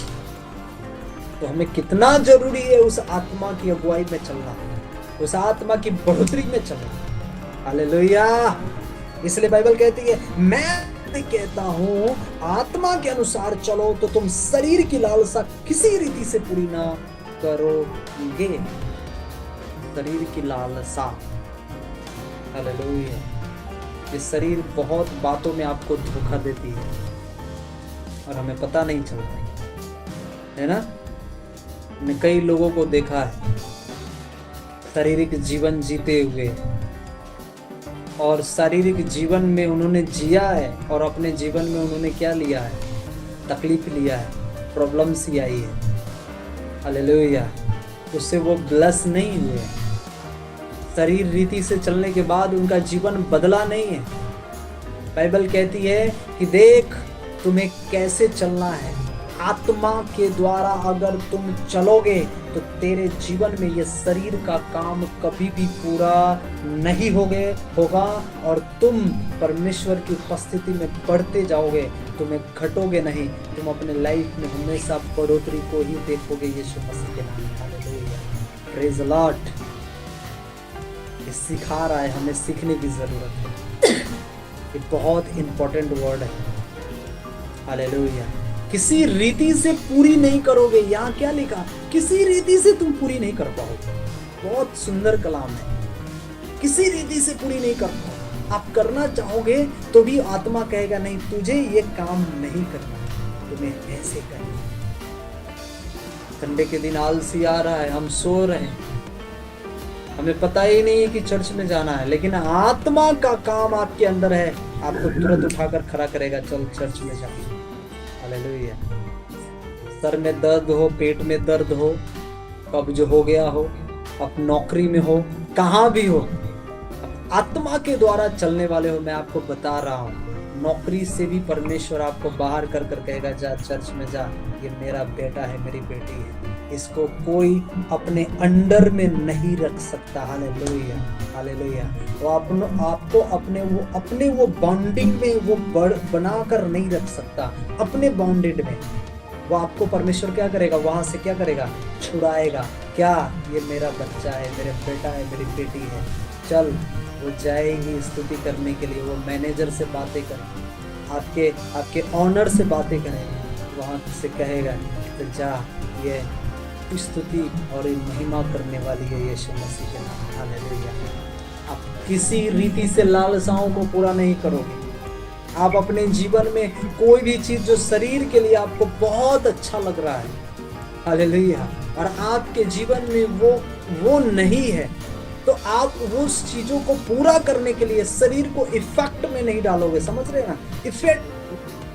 तो हमें कितना जरूरी है उस आत्मा की अगुवाई में चलना, उस आत्मा की बढ़ोतरी में चलना। हालेलुया। इसलिए बाइबल कहती है, मैं कहता हूं आत्मा के अनुसार चलो तो तुम शरीर की लालसा किसी रीति से पूरी ना करोगे। शरीर की लालसा, हालेलुया। ये शरीर बहुत बातों में आपको धोखा देती है और हमें पता नहीं चलता है ना। मैंने कई लोगों को देखा है शारीरिक जीवन जीते हुए, और शारीरिक जीवन में उन्होंने जिया है और अपने जीवन में उन्होंने क्या लिया है, तकलीफ लिया है, प्रॉब्लम्स ही आई है। हालेलुया। उससे वो ब्लेस नहीं हुए। शरीर रीति से चलने के बाद उनका जीवन बदला नहीं है। बाइबल कहती है कि देख तुम्हें कैसे चलना है, आत्मा के द्वारा अगर तुम चलोगे तो तेरे जीवन में ये शरीर का काम कभी भी पूरा नहीं होगा और तुम परमेश्वर की उपस्थिति में बढ़ते जाओगे, तुम्हें घटोगे नहीं, तुम अपने लाइफ में हमेशा बढ़ोतरी को ही देखोगे यीशु मसीह के नाम में। Hallelujah, praise the Lord. ये सिखा रहा है, हमें सीखने की जरूरत है। ये बहुत इंपॉर्टेंट वर्ड है। हालेलुया। किसी रीति से पूरी नहीं करोगे, यहाँ क्या लिखा, किसी रीति से तुम पूरी नहीं कर पाओगे। बहुत सुंदर कलाम है। किसी रीति से पूरी नहीं कर पाओगे। आप करना चाहोगे तो भी आत्मा कहेगा नहीं, तुझे ये काम नहीं करना, तुम्हें ऐसे करना। संडे के दिन आलसी आ रहा है, हम सो रहे हैं, हमें पता ही नहीं है कि चर्च में जाना है, लेकिन आत्मा का काम आपके अंदर है, आपको तुरंत उठाकर खड़ा करेगा, चल चर्च में जा। हालेलुया। सर में दर्द हो, पेट में दर्द हो, कब्ज हो गया हो, आप नौकरी में हो, कहाँ भी हो, आत्मा के द्वारा चलने वाले हो, मैं आपको बता रहा हूँ, नौकरी से भी परमेश्वर आपको बाहर कर कर जा चर्च में जा, ये मेरा बेटा है, मेरी बेटी है, इसको कोई अपने अंडर में नहीं रख सकता। Hallelujah, hallelujah. वो आपको अपने वो बॉन्डिंग में वो बनाकर नहीं रख सकता, अपने बॉन्डेड में। वो आपको परमेश्वर क्या करेगा, वहां से क्या करेगा, छुड़ाएगा। क्या, ये मेरा बच्चा है, मेरा बेटा है, मेरी बेटी है, चल। वो जाएगी स्तुति करने के लिए, वो मैनेजर से बातें करें, आपके ऑनर से बातें करें, वहां से कहेगा तो जा, ये स्तुति और महिमा करने वाली है यीशु मसीह के नाम। हालेलुया। आप किसी रीति से लालसाओं को पूरा नहीं करोगे। आप अपने जीवन में कोई भी चीज जो शरीर के लिए आपको बहुत अच्छा लग रहा है, हालेलुया, और आपके जीवन में वो नहीं है, तो आप उस चीजों को पूरा करने के लिए शरीर को इफेक्ट में नहीं डालोगे। समझ रहे हैं ना, इफेक्ट।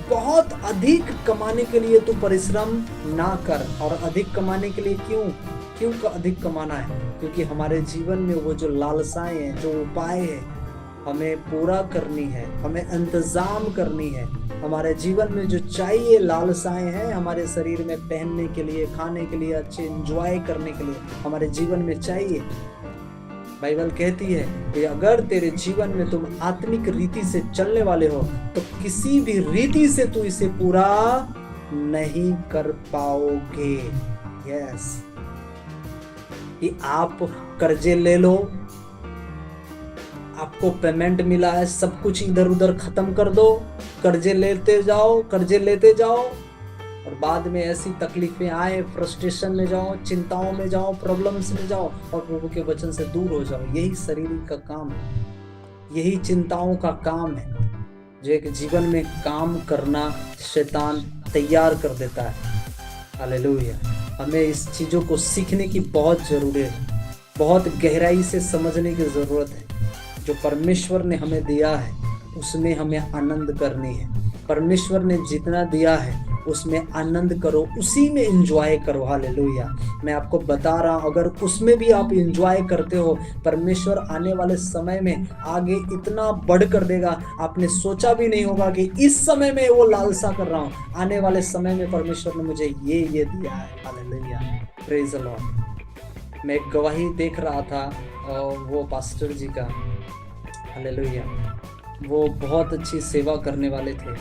बहुत अधिक कमाने के लिए तू परिश्रम ना कर। और अधिक कमाने के लिए क्यों अधिक कमाना है? क्योंकि हमारे जीवन में वो जो लालसाएं हैं, जो उपाय है, हमें पूरा करनी है, हमें इंतजाम करनी है। हमारे जीवन में जो चाहिए लालसाएं हैं हमारे शरीर में, पहनने के लिए, खाने के लिए, अच्छे एंजॉय करने के लिए हमारे जीवन में चाहिए। बाइबल कहती है कि अगर तेरे जीवन में तुम आत्मिक रीति से चलने वाले हो तो किसी भी रीति से तू इसे पूरा नहीं कर पाओगे। यस, कि आप कर्जे ले लो, आपको पेमेंट मिला है, सब कुछ इधर उधर खत्म कर दो, कर्जे लेते जाओ और बाद में ऐसी तकलीफें आए, फ्रस्ट्रेशन में जाओ, चिंताओं में जाओ, प्रॉब्लम्स में जाओ और प्रभु के वचन से दूर हो जाओ। यही शरीर का काम है, यही चिंताओं का काम है जो एक जीवन में काम करना शैतान तैयार कर देता है। हालेलुया। हमें इस चीजों को सीखने की बहुत जरूरत है, बहुत गहराई से समझने की जरूरत है। जो परमेश्वर ने हमें दिया है उसमें हमें आनंद करनी है। परमेश्वर ने जितना दिया है उसमें आनंद करो, उसी में एंजॉय करो। हालेलुया। मैं आपको बता रहा हूं, अगर उसमें भी आप एंजॉय करते हो, परमेश्वर आने वाले समय में आगे इतना बढ़ कर देगा, आपने सोचा भी नहीं होगा कि इस समय में वो लालसा कर रहा हूं, आने वाले समय में परमेश्वर ने मुझे ये दिया है। Hallelujah, praise the Lord. मैं एक गवाही देख रहा था वो पास्टर जी का। हालेलुया। वो बहुत अच्छी सेवा करने वाले थे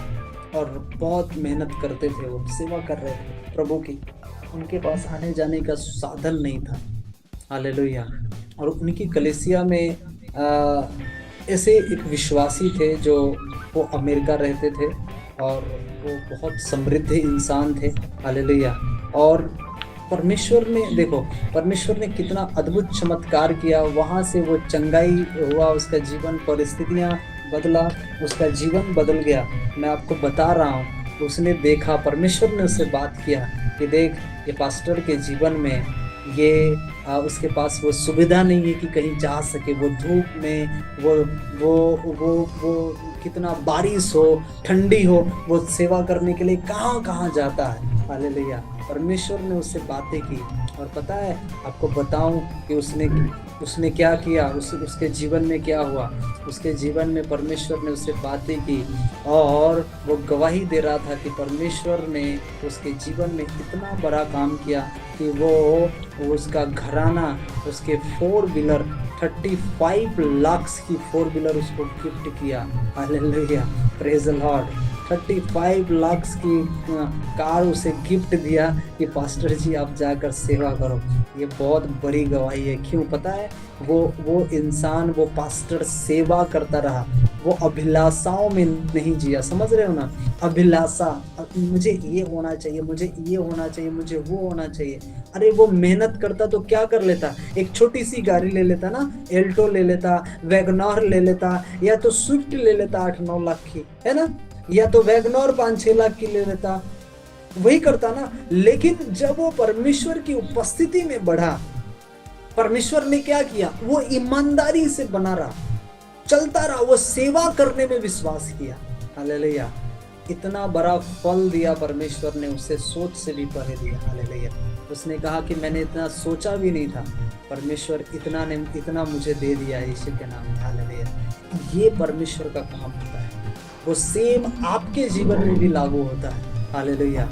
और बहुत मेहनत करते थे, वो सेवा कर रहे थे प्रभु की। उनके पास आने जाने का साधन नहीं था। हालेलुया। और उनकी कलीसिया में ऐसे एक विश्वासी थे जो वो अमेरिका रहते थे और वो बहुत समृद्ध इंसान थे। हालेलुया। और परमेश्वर ने कितना अद्भुत चमत्कार किया। वहाँ से वो चंगाई हुआ, उसका जीवन, परिस्थितियाँ बदला, उसका जीवन बदल गया। मैं आपको बता रहा हूँ, उसने देखा, परमेश्वर ने उससे बात किया कि देख, ये पास्टर के जीवन में उसके पास वो सुविधा नहीं है कि कहीं जा सके। वो धूप में वो कितना बारिश हो, ठंडी हो, वो सेवा करने के लिए कहाँ जाता है। हालेलुया। परमेश्वर ने उससे बातें की और पता है, आपको बताऊं कि उसने उसने क्या किया, उसके जीवन में क्या हुआ, उसके जीवन में परमेश्वर ने उससे बातें की और वो गवाही दे रहा था कि परमेश्वर ने उसके जीवन में इतना बड़ा काम किया कि वो उसका घराना, उसके 4 व्हीलर 35 लाख की 4 व्हीलर उसको गिफ्ट किया। Hallelujah, praise the Lord. 35 lakh की कार उसे गिफ्ट दिया कि पास्टर जी आप जाकर सेवा करो। ये बहुत बड़ी गवाही है। क्यों पता है? वो इंसान, वो पास्टर सेवा करता रहा, वो अभिलाषाओं में नहीं जिया। समझ रहे हो ना? अभिलाषा, मुझे ये होना चाहिए, मुझे ये होना चाहिए, मुझे वो होना चाहिए। अरे वो मेहनत करता तो क्या कर लेता, एक छोटी सी गाड़ी ले लेता ना, एल्टो ले लेता, वैगनर ले लेता, या तो स्विफ्ट ले लेता 8-9 लाख की, है ना, या तो वैगनर 5-6 लाख की ले लेता, वही करता ना। लेकिन जब वो परमेश्वर की उपस्थिति में बढ़ा, परमेश्वर ने क्या किया, वो ईमानदारी से बना रहा, चलता रहा, वो सेवा करने में विश्वास किया। हालेलुया, इतना बड़ा फल दिया परमेश्वर ने उसे, सोच से भी परे दिया। हालेलुया, उसने कहा कि मैंने इतना सोचा भी नहीं था, परमेश्वर इतना मुझे दे दिया यीशु के नाम में। हालेलुया, ये परमेश्वर का काम होता है, वो सेम आपके जीवन में भी लागू होता है। हालेलुया,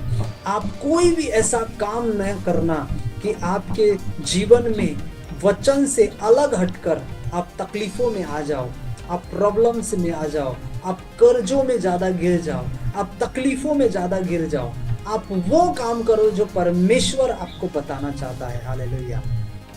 आप कोई भी ऐसा काम न करना कि आपके जीवन में वचन से अलग हटकर आप तकलीफों में आ जाओ, आप प्रॉब्लम्स में आ जाओ, आप कर्जों में ज्यादा गिर जाओ, आप तकलीफों में ज्यादा गिर जाओ। आप वो काम करो जो परमेश्वर आपको बताना चाहता है। हालेलुया,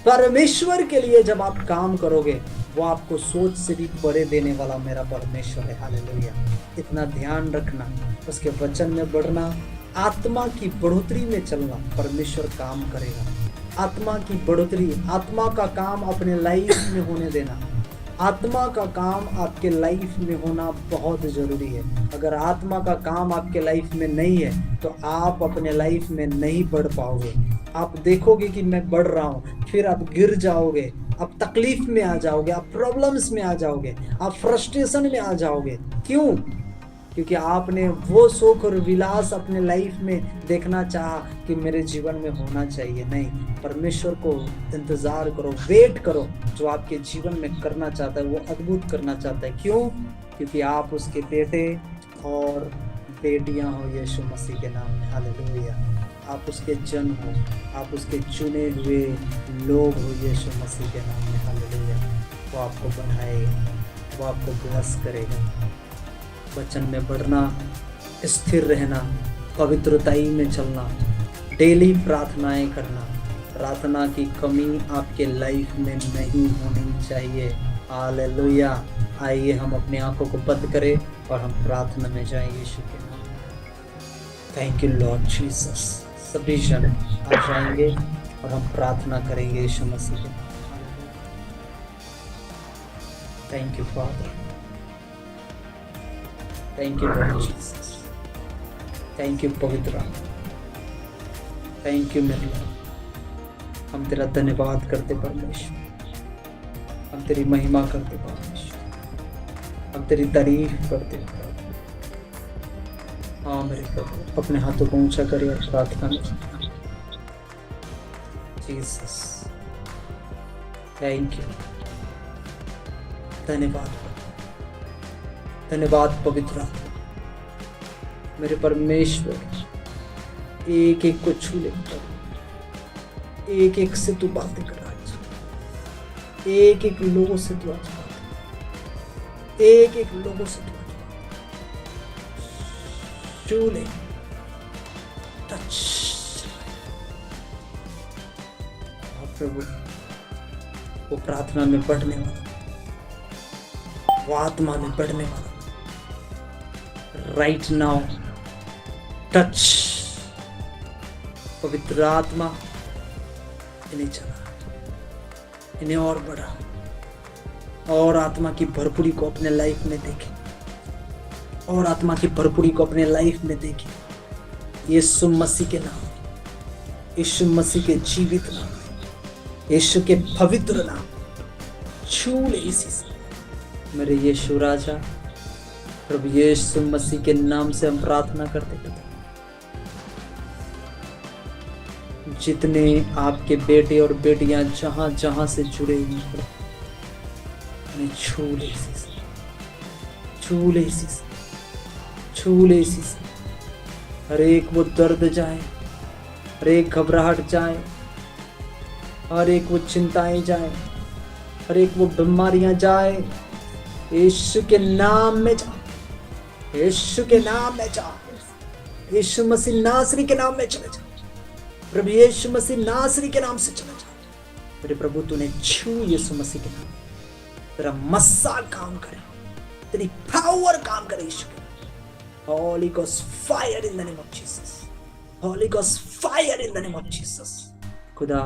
परमेश्वर के लिए जब आप काम करोगे, वो आपको सोच से भी परे देने वाला मेरा परमेश्वर है। हालेलुया, इतना ध्यान रखना, उसके वचन में बढ़ना, आत्मा की बढ़ोतरी में चलना, परमेश्वर काम करेगा। आत्मा की बढ़ोतरी, आत्मा का काम अपने लाइफ में होने देना, आत्मा का काम आपके लाइफ में होना बहुत जरूरी है। अगर आत्मा का काम आपके लाइफ में नहीं है तो आप अपने लाइफ में नहीं बढ़ पाओगे। आप देखोगे कि मैं बढ़ रहा हूँ, फिर आप गिर जाओगे, आप तकलीफ में आ जाओगे, आप प्रॉब्लम्स में आ जाओगे, आप फ्रस्ट्रेशन में आ जाओगे। क्यों? क्योंकि आपने वो सुख और विलास अपने लाइफ में देखना चाहा कि मेरे जीवन में होना चाहिए। नहीं, परमेश्वर को इंतजार करो, वेट करो, जो आपके जीवन में करना चाहता है वो अद्भुत करना चाहता है। क्यों? क्योंकि आप उसके बेटे और बेटियां हो यीशु मसीह के नाम में। हालेलुया, आप उसके जन हो, आप उसके चुने हुए लोग हो यीशु मसीह के नाम में। हालेलुया, वो आपको बढ़ाएगा, वो आपको ब्लेस करेगा। वचन में बढ़ना, स्थिर रहना, पवित्रताई में चलना, डेली प्रार्थनाएं करना, प्रार्थना की कमी आपके लाइफ में नहीं होनी चाहिए। हालेलुया, आइए हम अपनी आंखों को बंद करें और हम प्रार्थना में जाएं यीशु के नाम में। Thank you Lord Jesus. सभी जन आ जाएंगे और हम प्रार्थना करेंगे यीशु मसीह के नाम में। Thank you father, thank you Lord Jesus, thank you पवित्र, थैंक यू मेरे लॉर्ड। हम तेरा धन्यवाद करते परमेश्वर, हम तेरी महिमा करते परमेश्वर, हम तेरी तारीफ करते। हाँ मेरे प्रभु, अपने हाथों को ऊंचा करिए और प्रार्थना में। जीसस, थैंक यू, धन्यवाद, धन्यवाद पवित्र मेरे परमेश्वर। एक एक को छू ले, एक एक से तू बातें कर, एक एक लोगों से तू आज बात, एक एक लोगों से तू छू ले, टच। प्रभु, वो प्रार्थना में बढ़ने वाला, वो आत्मा में बढ़ने वाला, राइट नाउ टच। पवित्र आत्मा इन्हें चला, इन्हें और बढ़ा, और आत्मा की भरपूरी को अपने लाइफ में देखे, और आत्मा की भरपूरी को अपने लाइफ में देखे। यीशु मसीह के नाम, यीशु मसीह के जीवित नाम, यीशु के पवित्र नाम, छू ले इसी से मेरे यीशु राजा। प्रभु यीशु मसीह के नाम से हम प्रार्थना करते हैं। जितने आपके बेटे और बेटियां जहां जहां से जुड़े हुए हैं, उन्हें छू ले इसी से, छू ले इसी से, छू ले इसी से। हर एक वो दर्द जाए, हर एक घबराहट जाए, हर एक वो चिंताएं जाए, हर एक वो बीमारियां जाए, यीशु के नाम में जाओ, यीशु के नाम में जाओ, यीशु मसीह नासरी के नाम में चले जाओ, प्रभु यीशु मसीह नासरी के नाम से चले जाओ। मेरे प्रभु तूने छू यीशु मसीह के नाम, तेरा मस्सा काम करे, तेरी पावर काम करे यीशु के। Holy Ghost fire in the name of Jesus, Holy Ghost fire in the name of Jesus। खुदा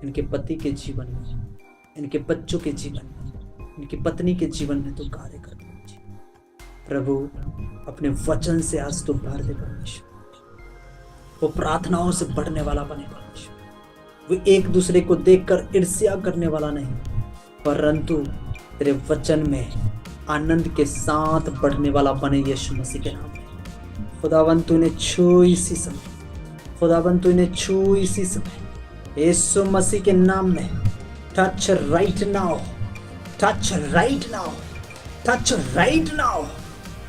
इनके पति के जीवन में, इनके बच्चों के जीवन में, इनकी पत्नी के जीवन में तू कार्य कर दे प्रभु। अपने वचन से आज तू भर दे परमेश्वर, वो प्रार्थनाओं से बढ़ने वाला बने परमेश्वर। वो एक दूसरे को देखकर ईर्ष्या करने वाला नहीं, परंतु तेरे वचन में आनंद के साथ बढ़ने वाला बने यीशु मसीह के नाम में। खुदावन तूने छू इसी समय, खुदावन तूने छू इसी समय यीशु मसीह के नाम में। Touch right now, touch right now, touch right now.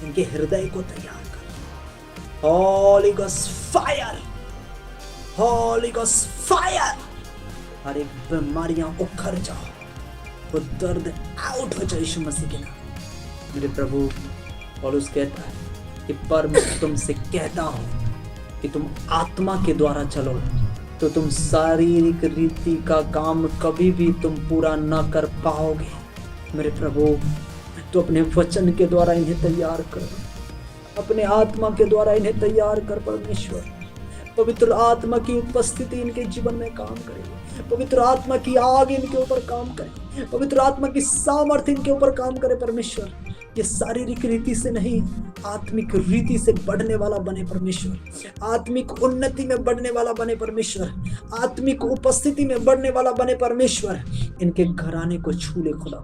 इनके हृदय को तैयार कर। Holy Ghost fire, Holy Ghost fire। हर एक बीमारियां उखड़ जाओ, वो दर्द आउट हो जाए यीशु मसीह के नाम। मेरे प्रभु पौलुस कहता है कि पर मैं तुमसे कहता हूं कि तुम आत्मा के द्वारा चलो तो तुम शारीरिक रीति का काम कभी भी तुम पूरा ना कर पाओगे। मेरे प्रभु तो अपने वचन के द्वारा इन्हें तैयार कर, अपने आत्मा के द्वारा इन्हें तैयार कर परमेश्वर। पवित्र आत्मा की उपस्थिति इनके जीवन में काम करे, पवित्र आत्मा की आग इनके ऊपर काम करे, पवित्र आत्मा की सामर्थ्य इनके ऊपर काम करे परमेश्वर। ये शारीरिक रीति से नहीं, आत्मिक रीति से बढ़ने वाला बने परमेश्वर, आत्मिक उन्नति में बढ़ने वाला बने परमेश्वर, आत्मिक उपस्थिति में बढ़ने वाला बने परमेश्वर। इनके घराने को छू ले खुदा।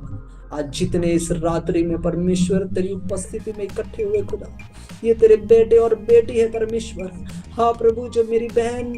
आज जितने इस रात्रि में परमेश्वर तेरी उपस्थिति में इकट्ठे हुए खुदा, ये तेरे बेटे और बेटी है परमेश्वर। हाँ प्रभु, जो मेरी बहन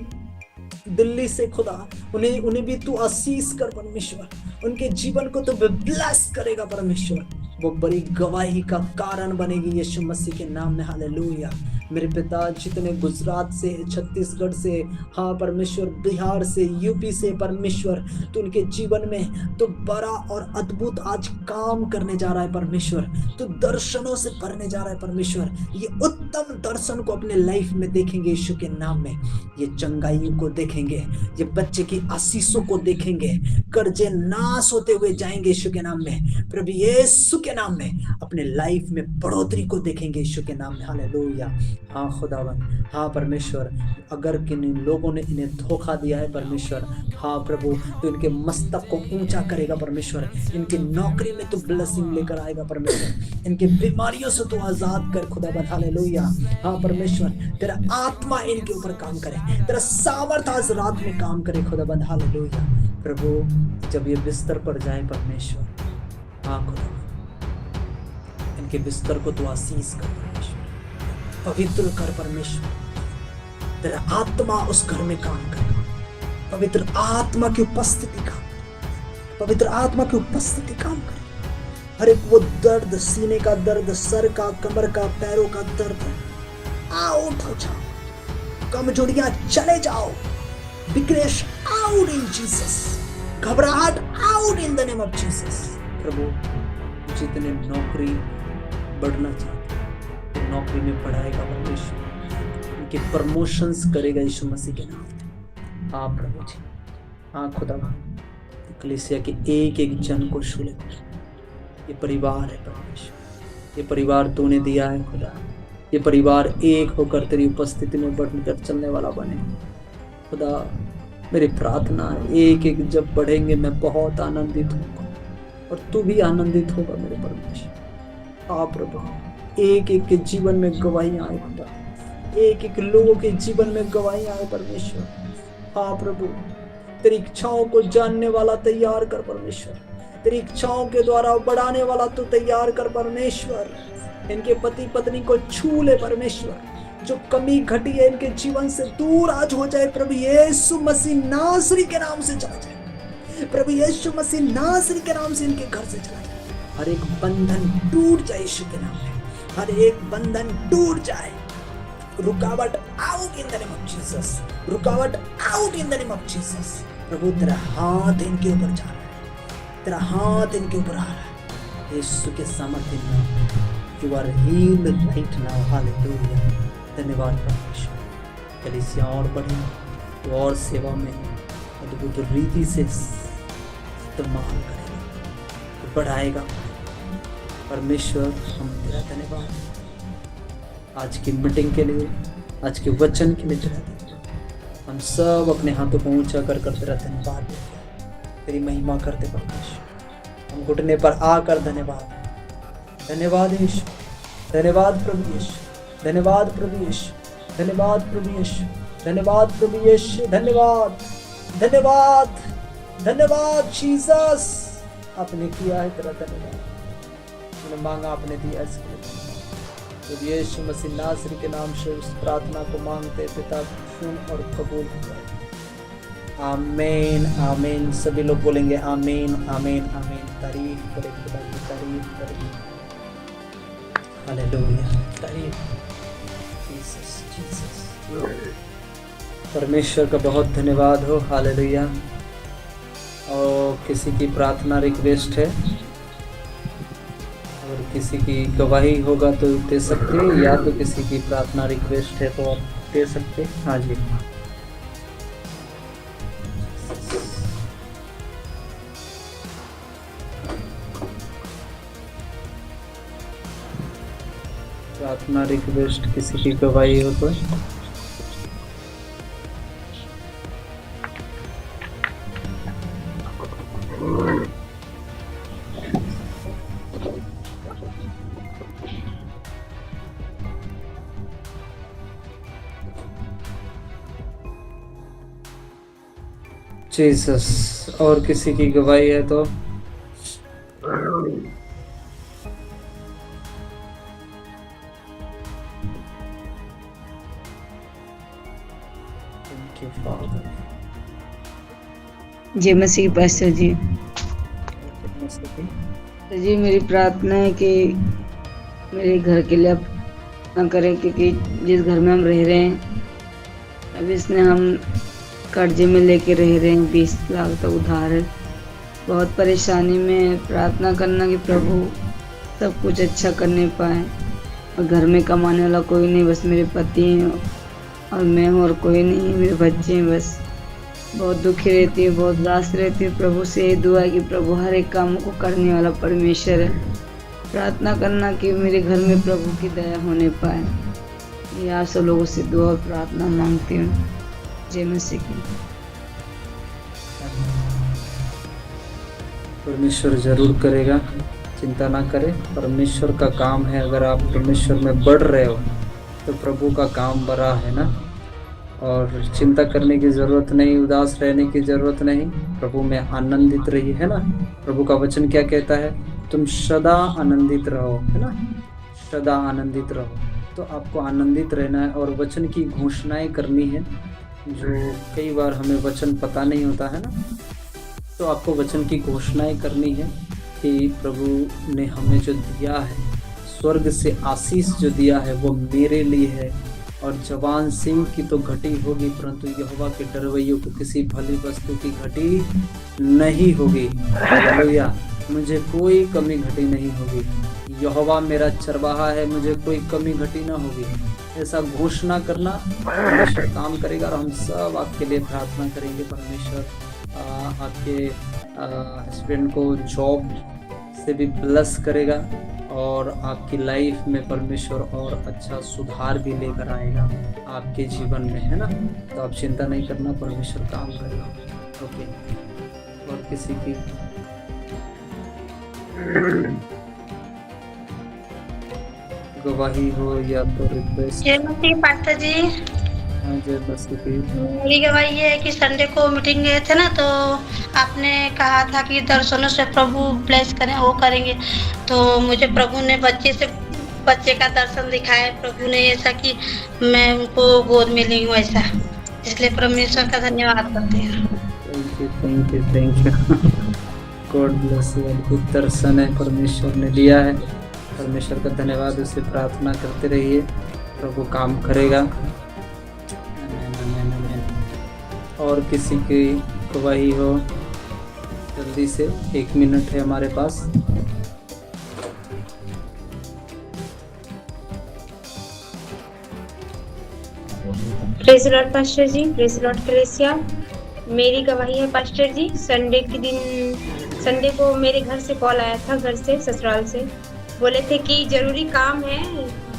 दिल्ली से खुदा, उन्हें भी तू आशीष कर परमेश्वर, उनके जीवन को तू ब्लेस करेगा परमेश्वर। वो बड़ी गवाही का कारण बनेगी यीशु मसीह के नाम में। हालेलुया। मेरे पिता जितने गुजरात से, छत्तीसगढ़ से, हाँ परमेश्वर, बिहार से, यूपी से परमेश्वर, तो उनके जीवन में तो बड़ा और अद्भुत आज काम करने जा रहा है परमेश्वर। तो दर्शनों से भरने जा रहा है परमेश्वर। ये उत्तम दर्शन को अपने लाइफ में देखेंगे यीशु के नाम में। ये चंगाई को देखेंगे, ये बच्चे की आशीषों को देखेंगे, कर्जे नाश होते हुए जाएंगे यीशु के नाम में। प्रभु यीशु के नाम में अपने लाइफ में बढ़ोतरी को देखेंगे यीशु के नाम में। हालेलुया। हाँ खुदावन, हाँ परमेश्वर, अगर किन लोगों ने इन्हें धोखा दिया है परमेश्वर, हाँ प्रभु, तो इनके मस्तक को ऊंचा करेगा परमेश्वर। इनकी नौकरी में तो ब्लेसिंग लेकर आएगा परमेश्वर। इनके बीमारियों से तो आजाद कर खुदावन। हालेलुया। हाँ परमेश्वर, तेरा आत्मा इनके ऊपर काम करे, तेरा सामर्थ आज रात में काम करे खुदावन। हालेलुया। प्रभु जब ये बिस्तर पर जाए परमेश्वर, हाँ खुदावन, इनके बिस्तर को तो आशीष कर परमेश्वर, पवित्र कर परमेश्वर। तेरा आत्मा उस घर में काम करे, पवित्र आत्मा की उपस्थिति काम करे, पवित्र आत्मा की उपस्थिति काम करे। हर एक वो दर्द, सीने का दर्द, सर का, कमर का, पैरों का दर्द आउट हो जाओ, कमजोरियां चले जाओ, विक्रेश आउट इन जीसस, घबराहट out in the name of Jesus. प्रभु जितने नौकरी बढ़ना चाहते, नौकरी में बढ़ाएगा परमेश्वर, उनके प्रमोशंस करेगा यीशु मसीह के नाम में। हाँ प्रभु जी, हाँ खुदा, कलीसिया के एक एक जन को छू ले। ये परिवार है परमेश्वर, ये परिवार तूने दिया है खुदा। ये परिवार एक होकर तेरी उपस्थिति में बढ़कर चलने वाला बने खुदा। मेरी प्रार्थना है, एक एक जब बढ़ेंगे मैं बहुत आनंदित होगा और तू भी आनंदित होगा मेरे परमेश्वर। हाँ प्रभु, एक एक के जीवन में गवाहियां आए खुदा, एक एक लोगों के जीवन में गवाहियां आए परमेश्वर। हाँ प्रभु, तेरी इच्छाओं को जानने वाला तैयार कर परमेश्वर, तेरी इच्छाओं के द्वारा बढ़ाने वाला तू तैयार कर परमेश्वर। इनके पति पत्नी को छू ले परमेश्वर, जो कमी घटी है इनके जीवन से दूर आज हो जाए। प्रभु यीशु मसीह नासरी के नाम से चला जाए। प्रभु यीशु मसीह नासरी के नाम से इनके घर से चला जाए। हर एक बंधन टूट जाए यीशु के नाम में, हर एक बंधन टूट जाए। रुकावट out in the name of Jesus, रुकावट out in the name of Jesus. प्रभु तेरा हाथ इनके ऊपर जा रहा है, तेरा हाथ इनके ऊपर आ रहा है यीशु के सामर्थ्य नाम। You are healed right now, हालेलुया। धन्यवाद परमेश्वर। कलीसिया और बढ़े तो और सेवा में अद्भुत रीति से इस्तेमाल करेगा, तो बढ़ाएगा परमेश्वर। हम तेरा धन्यवाद आज की मीटिंग के लिए, आज के वचन के लिए तेरा धन्यवाद। हम सब अपने हाथों को ऊंचा कर तेरा धन्यवाद देते, तेरी महिमा करते परमेश्वर। हम घुटने पर आकर धन्यवाद, धन्यवाद यीशु, धन्यवाद प्रभु यीशु, धन्यवाद प्रभु यीशु, धन्यवाद प्रभु यीशु, धन्यवाद प्रभु यीशु, धन्यवाद, धन्यवाद, धन्यवाद जीसस। आपने किया है तेरा धन्यवाद, तूने मांगा आपने दिया, इसके लिए तो यीशु मसीह नासरी के नाम से उस प्रार्थना को मांगते पिता सुन और कबूल कर। आमीन आमीन। सभी लोग बोलेंगे आमीन आमीन आमीन। तारीफ करें खुदा की, तारीफ करें, हालेलुया, तारीफ जीसस जीसस। परमेश्वर का बहुत धन्यवाद हो, हालेलुया। और किसी की प्रार्थना रिक्वेस्ट है, और किसी की गवाही होगा तो दे सकते, या तो किसी की प्रार्थना रिक्वेस्ट है तो आप दे सकते। हाँ जी, प्रार्थना रिक्वेस्ट किसी की गवाही हो तो जीसस। और किसी की गवाही है तो थैंक यू फादर। जय मसीह पास्टर जी। तो जी मेरी प्रार्थना है कि मेरे घर के लिए आप ना करें, क्योंकि जिस घर में हम रह रहे हैं अभी इसने हम कर्जे में लेके रह रहे हैं, 20 लाख तक उधार है। बहुत परेशानी में प्रार्थना करना कि प्रभु सब कुछ अच्छा करने पाए। और घर में कमाने वाला कोई नहीं, बस मेरे पति हैं और मैं हूँ, और कोई नहीं है, मेरे बच्चे हैं बस। बहुत दुखी रहती है, बहुत उदास रहती है। प्रभु से ये दुआ है कि प्रभु हर एक काम को करने वाला परमेश्वर है। प्रार्थना करना कि मेरे घर में प्रभु की दया होने पाए। ये आप सब लोगों से दुआ और प्रार्थना मांगती हूँ। जय मसीह की। परमेश्वर जरूर करेगा, चिंता ना करें। परमेश्वर का काम है, अगर आप परमेश्वर में बढ़ रहे हो तो प्रभु का काम बड़ा है ना। और चिंता करने की ज़रूरत नहीं, उदास रहने की ज़रूरत नहीं, प्रभु में आनंदित रहिए, है ना। प्रभु का वचन क्या कहता है? तुम सदा आनंदित रहो, है ना, सदा आनंदित रहो। तो आपको आनंदित रहना है और वचन की घोषणाएं करनी है। जो कई बार हमें वचन पता नहीं होता है ना, तो आपको वचन की घोषणाएं करनी है कि प्रभु ने हमें जो दिया है, स्वर्ग से आशीष जो दिया है वो मेरे लिए है। और जवान सिंह की तो घटी होगी, परंतु यहोवा के डरवैयों को किसी भली वस्तु की घटी नहीं होगी। हालेलुया। मुझे कोई कमी घटी नहीं होगी। यहोवा मेरा चरवाहा है, मुझे कोई कमी घटी ना होगी। ऐसा घोषणा करना, परमेश्वर काम करेगा। और हम सब आपके लिए प्रार्थना करेंगे। परमेश्वर आपके हस्बैंड को जॉब से भी ब्लेस करेगा और आपकी लाइफ में परमेश्वर और अच्छा सुधार भी लेकर आएगा आपके जीवन में, है ना। तो आप चिंता नहीं करना, परमेश्वर काम करेगा। ओके। और किसी की गवाही हो या तो रिक्वेस्ट। जय मसीह पास्टर जी। हाँ, जय मसीह। मेरी गवाही ये है कि संडे को मीटिंग गए थे ना, तो आपने कहा था कि दर्शनों से प्रभु ब्लेस करें, वो करेंगे। तो मुझे प्रभु ने बच्चे का दर्शन दिखाए प्रभु ने, ऐसा कि मैं उनको गोद में ली हूँ ऐसा, इसलिए परमेश्वर का धन्यवाद करती हूँ। Thank you God bless you. अद्भुत दर्शन है परमेश्वर ने दिया है, परमेश्वर का धन्यवाद। उसे प्रार्थना करते रहिए, प्रभु काम करेगा। और किसी की गवाही हो जल्दी से, 1 मिनट है हमारे पास। प्रेज लॉर्ड पास्टर जी, प्रेज लॉर्ड क्रेसिया। मेरी गवाही है पास्टर जी, संडे को मेरे घर से कॉल आया था, घर से ससुराल से। बोले थे कि जरूरी काम है,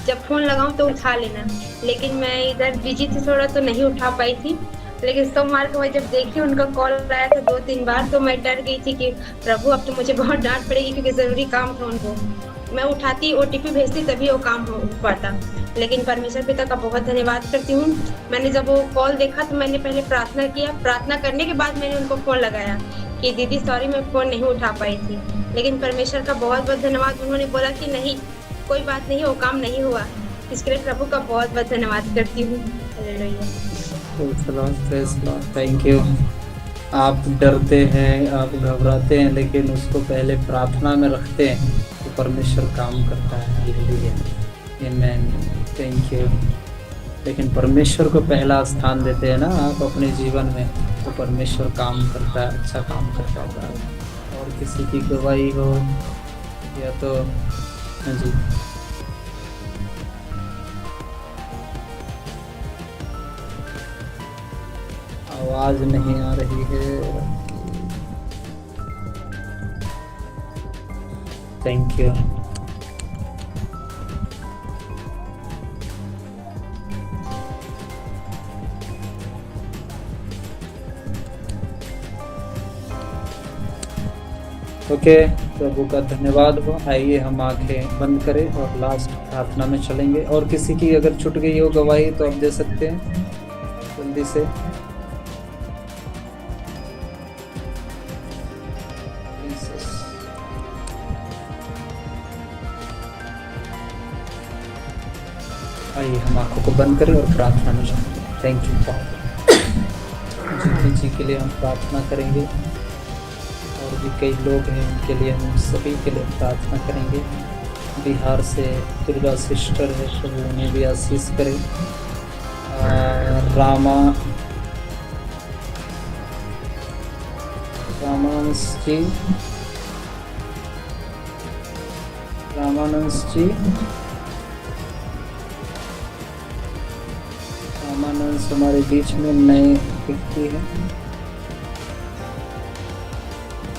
जब फोन लगाऊं तो उठा लेना। लेकिन मैं इधर बिजी थी थोड़ा, तो नहीं उठा पाई थी। लेकिन सोमवार को मैं जब देखी उनका कॉल आया था 2-3 बार, तो मैं डर गई थी कि प्रभु अब तो मुझे बहुत डांट पड़ेगी, क्योंकि जरूरी काम था उनको। मैं उठाती, OTP भेजती, तभी वो काम हो पाता। लेकिन परमेश्वर पिता का बहुत धन्यवाद करती हूँ। मैंने जब वो कॉल देखा तो मैंने पहले प्रार्थना किया, प्रार्थना करने के बाद मैंने उनको फोन लगाया कि दीदी सॉरी मैं फोन नहीं उठा पाई थी। लेकिन परमेश्वर का बहुत बहुत धन्यवाद, उन्होंने बोला कि नहीं कोई बात नहीं, वो काम नहीं हुआ। इसके लिए प्रभु का बहुत बहुत धन्यवाद करती हूँ। Thank you. आप डरते हैं, आप घबराते हैं, लेकिन उसको पहले प्रार्थना में रखते हैं तो परमेश्वर काम करता है। आमीन, थैंक यू। लेकिन परमेश्वर को पहला स्थान देते हैं ना आप अपने जीवन में, तो परमेश्वर काम करता है, अच्छा काम करता है। और किसी की गवाही हो या तो हाँ जी, आवाज नहीं आ रही है। Thank you. ओके, प्रभु का धन्यवाद हो। आइए हम आंखें बंद करें और लास्ट प्रार्थना में चलेंगे। और किसी की अगर छूट गई हो गवाही तो आप दे सकते हैं जल्दी से। आइए हम आंखों को बंद करें और प्रार्थना में चलेंगे। Thank you father. जी के लिए हम प्रार्थना करेंगे, और भी कई लोग हैं उनके लिए हम सभी के लिए प्रार्थना करेंगे। बिहार से दुर्गा सिस्टर है, प्रभु उन्हें भी आशीष करें। रामानंद हमारे बीच में नए व्यक्ति हैं।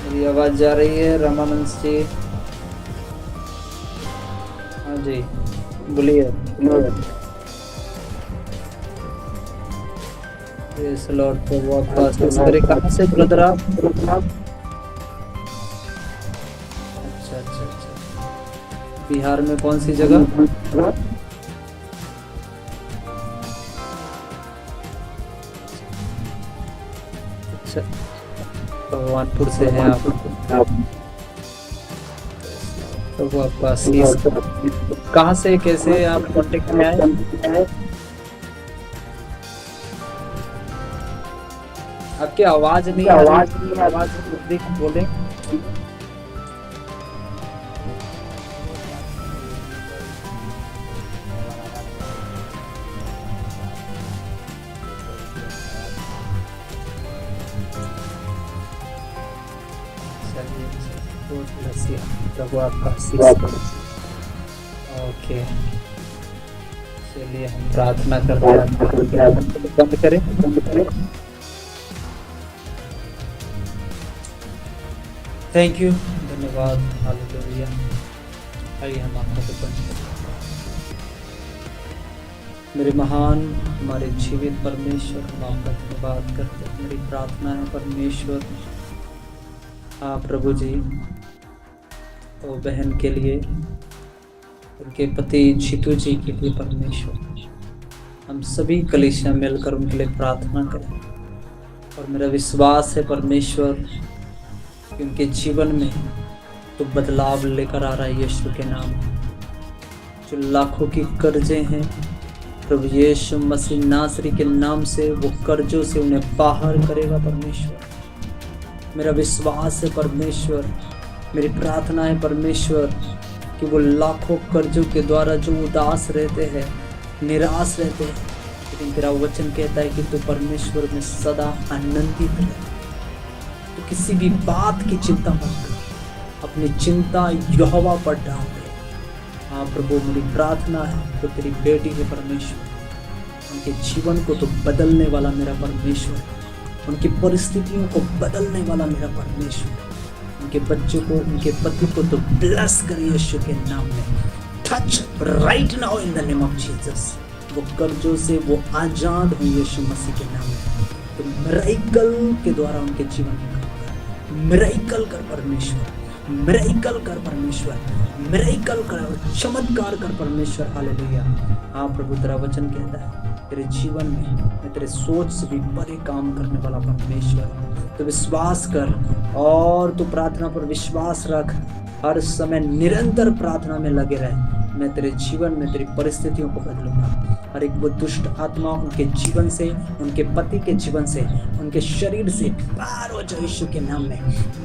मेरी आवाज जा रही है रामानंद जी? हाँ जी, बोलिए। लॉर्ड प्रभु आपका आशीष करे। कहाँ से ब्रदर आप? अच्छा, बिहार में कौन सी जगह? अच्छा, भगवानपुर से हैं आप। तो वो आपका आशीष। कहाँ से, कैसे आप कांटेक्ट में आए? आपकी आवाज नहीं आ रही, आवाज बोले। प्रभु आपका आशीष। ओके, चलिए हम प्रार्थना करते हैं। बंद करें। थैंक यू, धन्यवाद। हालेलुया। आइए हम आंखों को बंद करें। मेरे महान हमारे जीवित परमेश्वर, हम आपका धन्यवाद करते हैं। मेरी प्रार्थना है परमेश्वर, आप प्रभु जी वो बहन के लिए, उनके पति जीतू जी के लिए परमेश्वर, हम सभी कलीसिया मिलकर उनके लिए प्रार्थना करें। और मेरा विश्वास है परमेश्वर कि उनके जीवन में तो बदलाव लेकर आ रहा है यीशु के नाम। जो लाखों की कर्जे हैं, प्रभु यीशु मसीह नासरी के नाम से वो कर्जों से उन्हें बाहर करेगा परमेश्वर। मेरा विश्वास है परमेश्वर, मेरी प्रार्थना है परमेश्वर कि वो लाखों कर्जों के द्वारा जो उदास रहते हैं, निराश रहते हैं, लेकिन तेरा वचन कहता है कि तू परमेश्वर में सदा आनंदित रहे। तो किसी भी बात की चिंता मत कर, अपनी चिंता यहोवा पर डाल दे। हाँ प्रभु, मेरी प्रार्थना है तो तेरी बेटी के परमेश्वर, उनके जीवन को तो बदलने वाला मेरा परमेश्वर, उनकी परिस्थितियों को बदलने वाला मेरा परमेश्वर, उनके बच्चों को, उनके पति को तो ब्लेस कर यीशु के नाम में। Touch right now in the name of Jesus. वो कर्जों से वो आजाद हो यीशु मसीह के नाम में। तो मिरेकल के द्वारा उनके जीवन में काम कर, मिरेकल कर परमेश्वर, मिरेकल कर परमेश्वर, मिरेकल कर और चमत्कार कर परमेश्वर। हालेलुया। हाँ प्रभु, तेरा वचन कहता है तेरे जीवन में मैं तेरे सोच से भी बड़े काम करने वाला परमेश्वर। तो विश्वास कर और तू प्रार्थना पर विश्वास रख, हर समय निरंतर प्रार्थना में लगे रहे। मैं तेरे जीवन में तेरी परिस्थितियों को बदलूंगा। हर एक वो दुष्ट आत्मा उनके जीवन से, उनके पति के जीवन से, उनके शरीर से बाहर हो जाए यीशु के नाम में,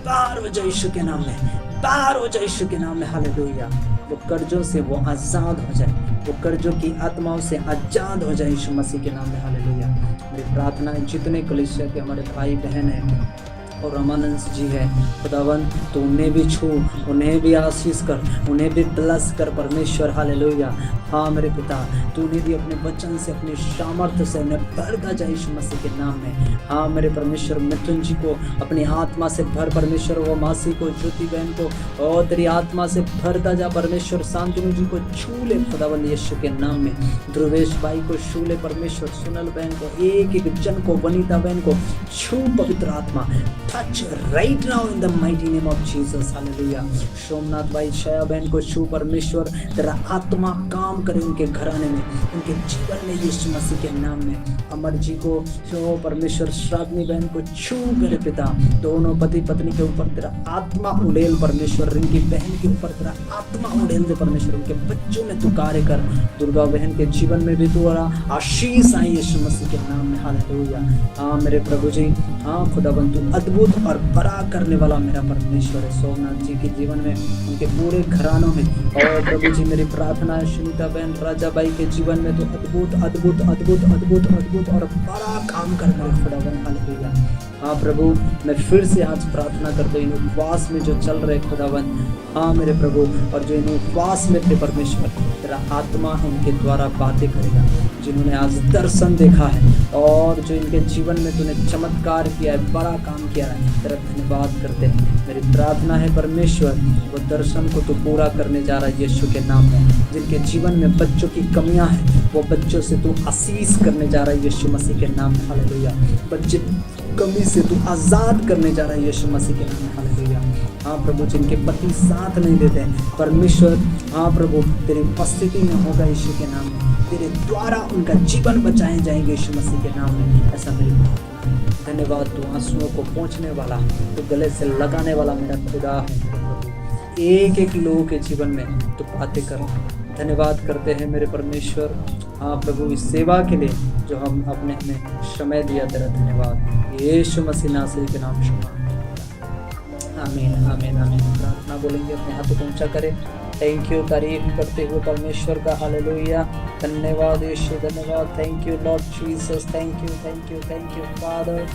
बाहर हो जाए यीशु के नाम में, बाहर हो जाए यीशु के नाम में। हालेलुया। वो कर्जों से वो आजाद हो जाए, वो कर्जों की आत्माओं से आजाद हो जाए यीशु मसीह के नाम में। हालेलुया। मेरी प्रार्थना है जितने कलीसिया के हमारे भाई बहन हैं और रामानंद जी है, खुदावन तो उन्हें भी छू, उन्हें भी आशीष कर, उन्हें भी ब्लेस कर परमेश्वर। हालेलुया। हाँ मेरे पिता, तू उन्हें भी अपने वचन से, अपने सामर्थ्य से उन्हें भरता जाए यीशु मसीह के नाम में। हाँ मेरे परमेश्वर, मिथुन जी को अपनी आत्मा से भर परमेश्वर, वो मासी को, ज्योति बहन को और तेरी आत्मा से भरता जा परमेश्वर। शांतनु जी को छू ले खुदावन यीशु के नाम में। ध्रुवेश भाई को छू ले परमेश्वर, सुनल बहन को, एक एक जन को, वनीता बहन को छू पवित्र आत्मा। Touch right now in the mighty name of Jesus. Hallelujah. Somnath भाई, छाया बहन को छू परमेश्वर, तेरा आत्मा काम करे उनके घराने में, उनके जीवन में यीशु मसीह के नाम में। अमर जी को छू परमेश्वर, श्रावणी बहन को छू मेरे पिता, दोनों पति पत्नी के ऊपर तेरा आत्मा उड़ेल परमेश्वर, रिंकी बहन के ऊपर तेरा आत्मा उड़ेल दे परमेश्वर, उनके बच्चों में तू कार्य कर। दुर्गा बहन के जीवन में भी तू आशीष आई यीशु मसीह के नाम में। हालेलुया। हाँ मेरे प्रभु जी, हाँ खुदाबंद तू अद्भुत और बड़ा करने वाला मेरा परमेश्वर है। सोमनाथ जी के जीवन में, उनके पूरे घरानों में, और प्रभु जी मेरी प्रार्थना है सुनीता बहन, राजा भाई के जीवन में तो अद्भुत अद्भुत अद्भुत अद्भुत अद्भुत और बड़ा काम कर मेरे खुदावन। हालेलुया। हाँ प्रभु, मैं फिर से आज प्रार्थना करता हूँ इन उपवास में जो चल रहे खुदावन, हाँ मेरे प्रभु, और जो इन उपवास में थे परमेश्वर, तेरा आत्मा उनके द्वारा बातें करेगा, जिन्होंने आज दर्शन देखा है और जो इनके जीवन में तूने चमत्कार किया है, बड़ा काम किया है, तेरा धन्यवाद करते हैं। मेरी प्रार्थना है परमेश्वर, वो दर्शन को तू पूरा करने जा रहा है यीशु के नाम में। जिनके जीवन में बच्चों की कमियां हैं, वो बच्चों से तू आशीष करने जा रहा है यीशु मसीह के नाम में। हालेलुया। बच्चे कमी से तू आजाद करने जा रहा है यीशु मसीह के नाम में। हालेलुया। हाँ प्रभु, जिनके पति साथ नहीं देते परमेश्वर, हाँ प्रभु तेरी उपस्थिति में होगा यीशु के नाम में, तेरे द्वारा उनका जीवन बचाए जाएंगे यीशु मसीह के नाम में। ऐसा मेरी प्रार्थना है। धन्यवाद, तू आंसुओं को पोंछने वाला, तू गले से लगाने वाला मेरा खुदा है। एक एक लोगों के जीवन में तू बातें कर। धन्यवाद करते हैं मेरे परमेश्वर, हाँ प्रभु इस सेवा के लिए जो हम अपने हमें समय दिया, तेरा धन्यवाद यीशु मसीह नासरी के नाम से। आमीन आमीन आमीन। प्रार्थना बोलेंगे, अपने हाथों को ऊंचा करें। थैंक यू, तारीफ करते हुए परमेश्वर का। हालेलुया। धन्यवाद यीशु, धन्यवाद। Thank you Lord Jesus, thank you thank you thank you father.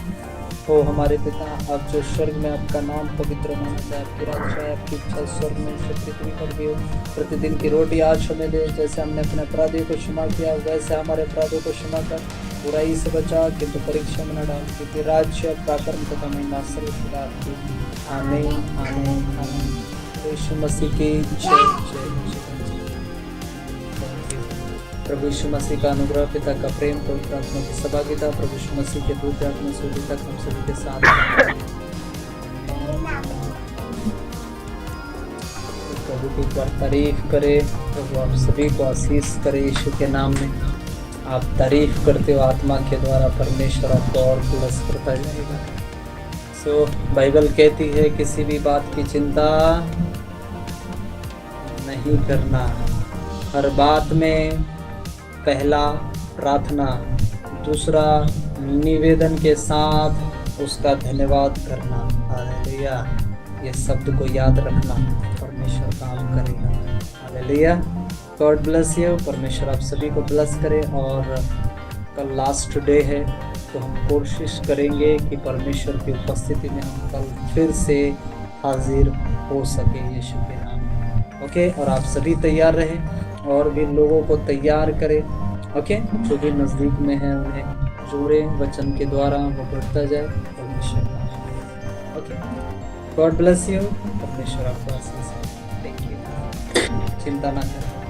हो हमारे पिता, आप जो स्वर्ग में, आपका नाम पवित्र माना जाए, आपकी राज्य है, आपकी इच्छा स्वर्ग में से पृथ्वी पर भी हो। प्रतिदिन की रोटी आज हमें दे, जैसे हमने अपने अपराधियों को क्षमा किया वैसे हमारे अपराधों को क्षमा कर, बुराई से बचा, किंतु परीक्षा में न डाल, क्योंकि राज्य, पराक्रम तथा महिमा सर्वदा आपकी। आमीन आमीन आमीन। यीशु मसीह की जय जय। प्रभु यीशु मसीह का अनुग्रह, पिता का प्रेम, पवित्र आत्मा की सहभागिता, प्रभु यीशु मसीह के दूत आत्मा सूर्य तक हम सभी के साथ। प्रभु की एक बार तारीफ करे, प्रभु आप सभी को आशीष करे यीशु के नाम में। आप तारीफ करते हो आत्मा के द्वारा, परमेश्वर आपको और प्लस करता जाएगा। सो बाइबल कहती है किसी भी बात की चिंता नहीं करना। हर बात में पहला प्रार्थना, दूसरा निवेदन के साथ उसका धन्यवाद करना। हालेलुया। ये शब्द को याद रखना, परमेश्वर काम करेगा। हालेलुया। God bless you. परमेश्वर आप सभी को ब्लेस करे। और कल लास्ट डे है, तो हम कोशिश करेंगे कि परमेश्वर की उपस्थिति में हम कल फिर से हाजिर हो सके यीशु के नाम में। ओके, और आप सभी तैयार रहें और भी लोगों को तैयार करें। ओके, जो भी नज़दीक में है उन्हें जोड़े वचन के द्वारा, वो बढ़ता जाए परमेश्वर नाम। Okay, God bless you. परमेश्वर आपको आशीष दे। Thank you. चिंता ना करें।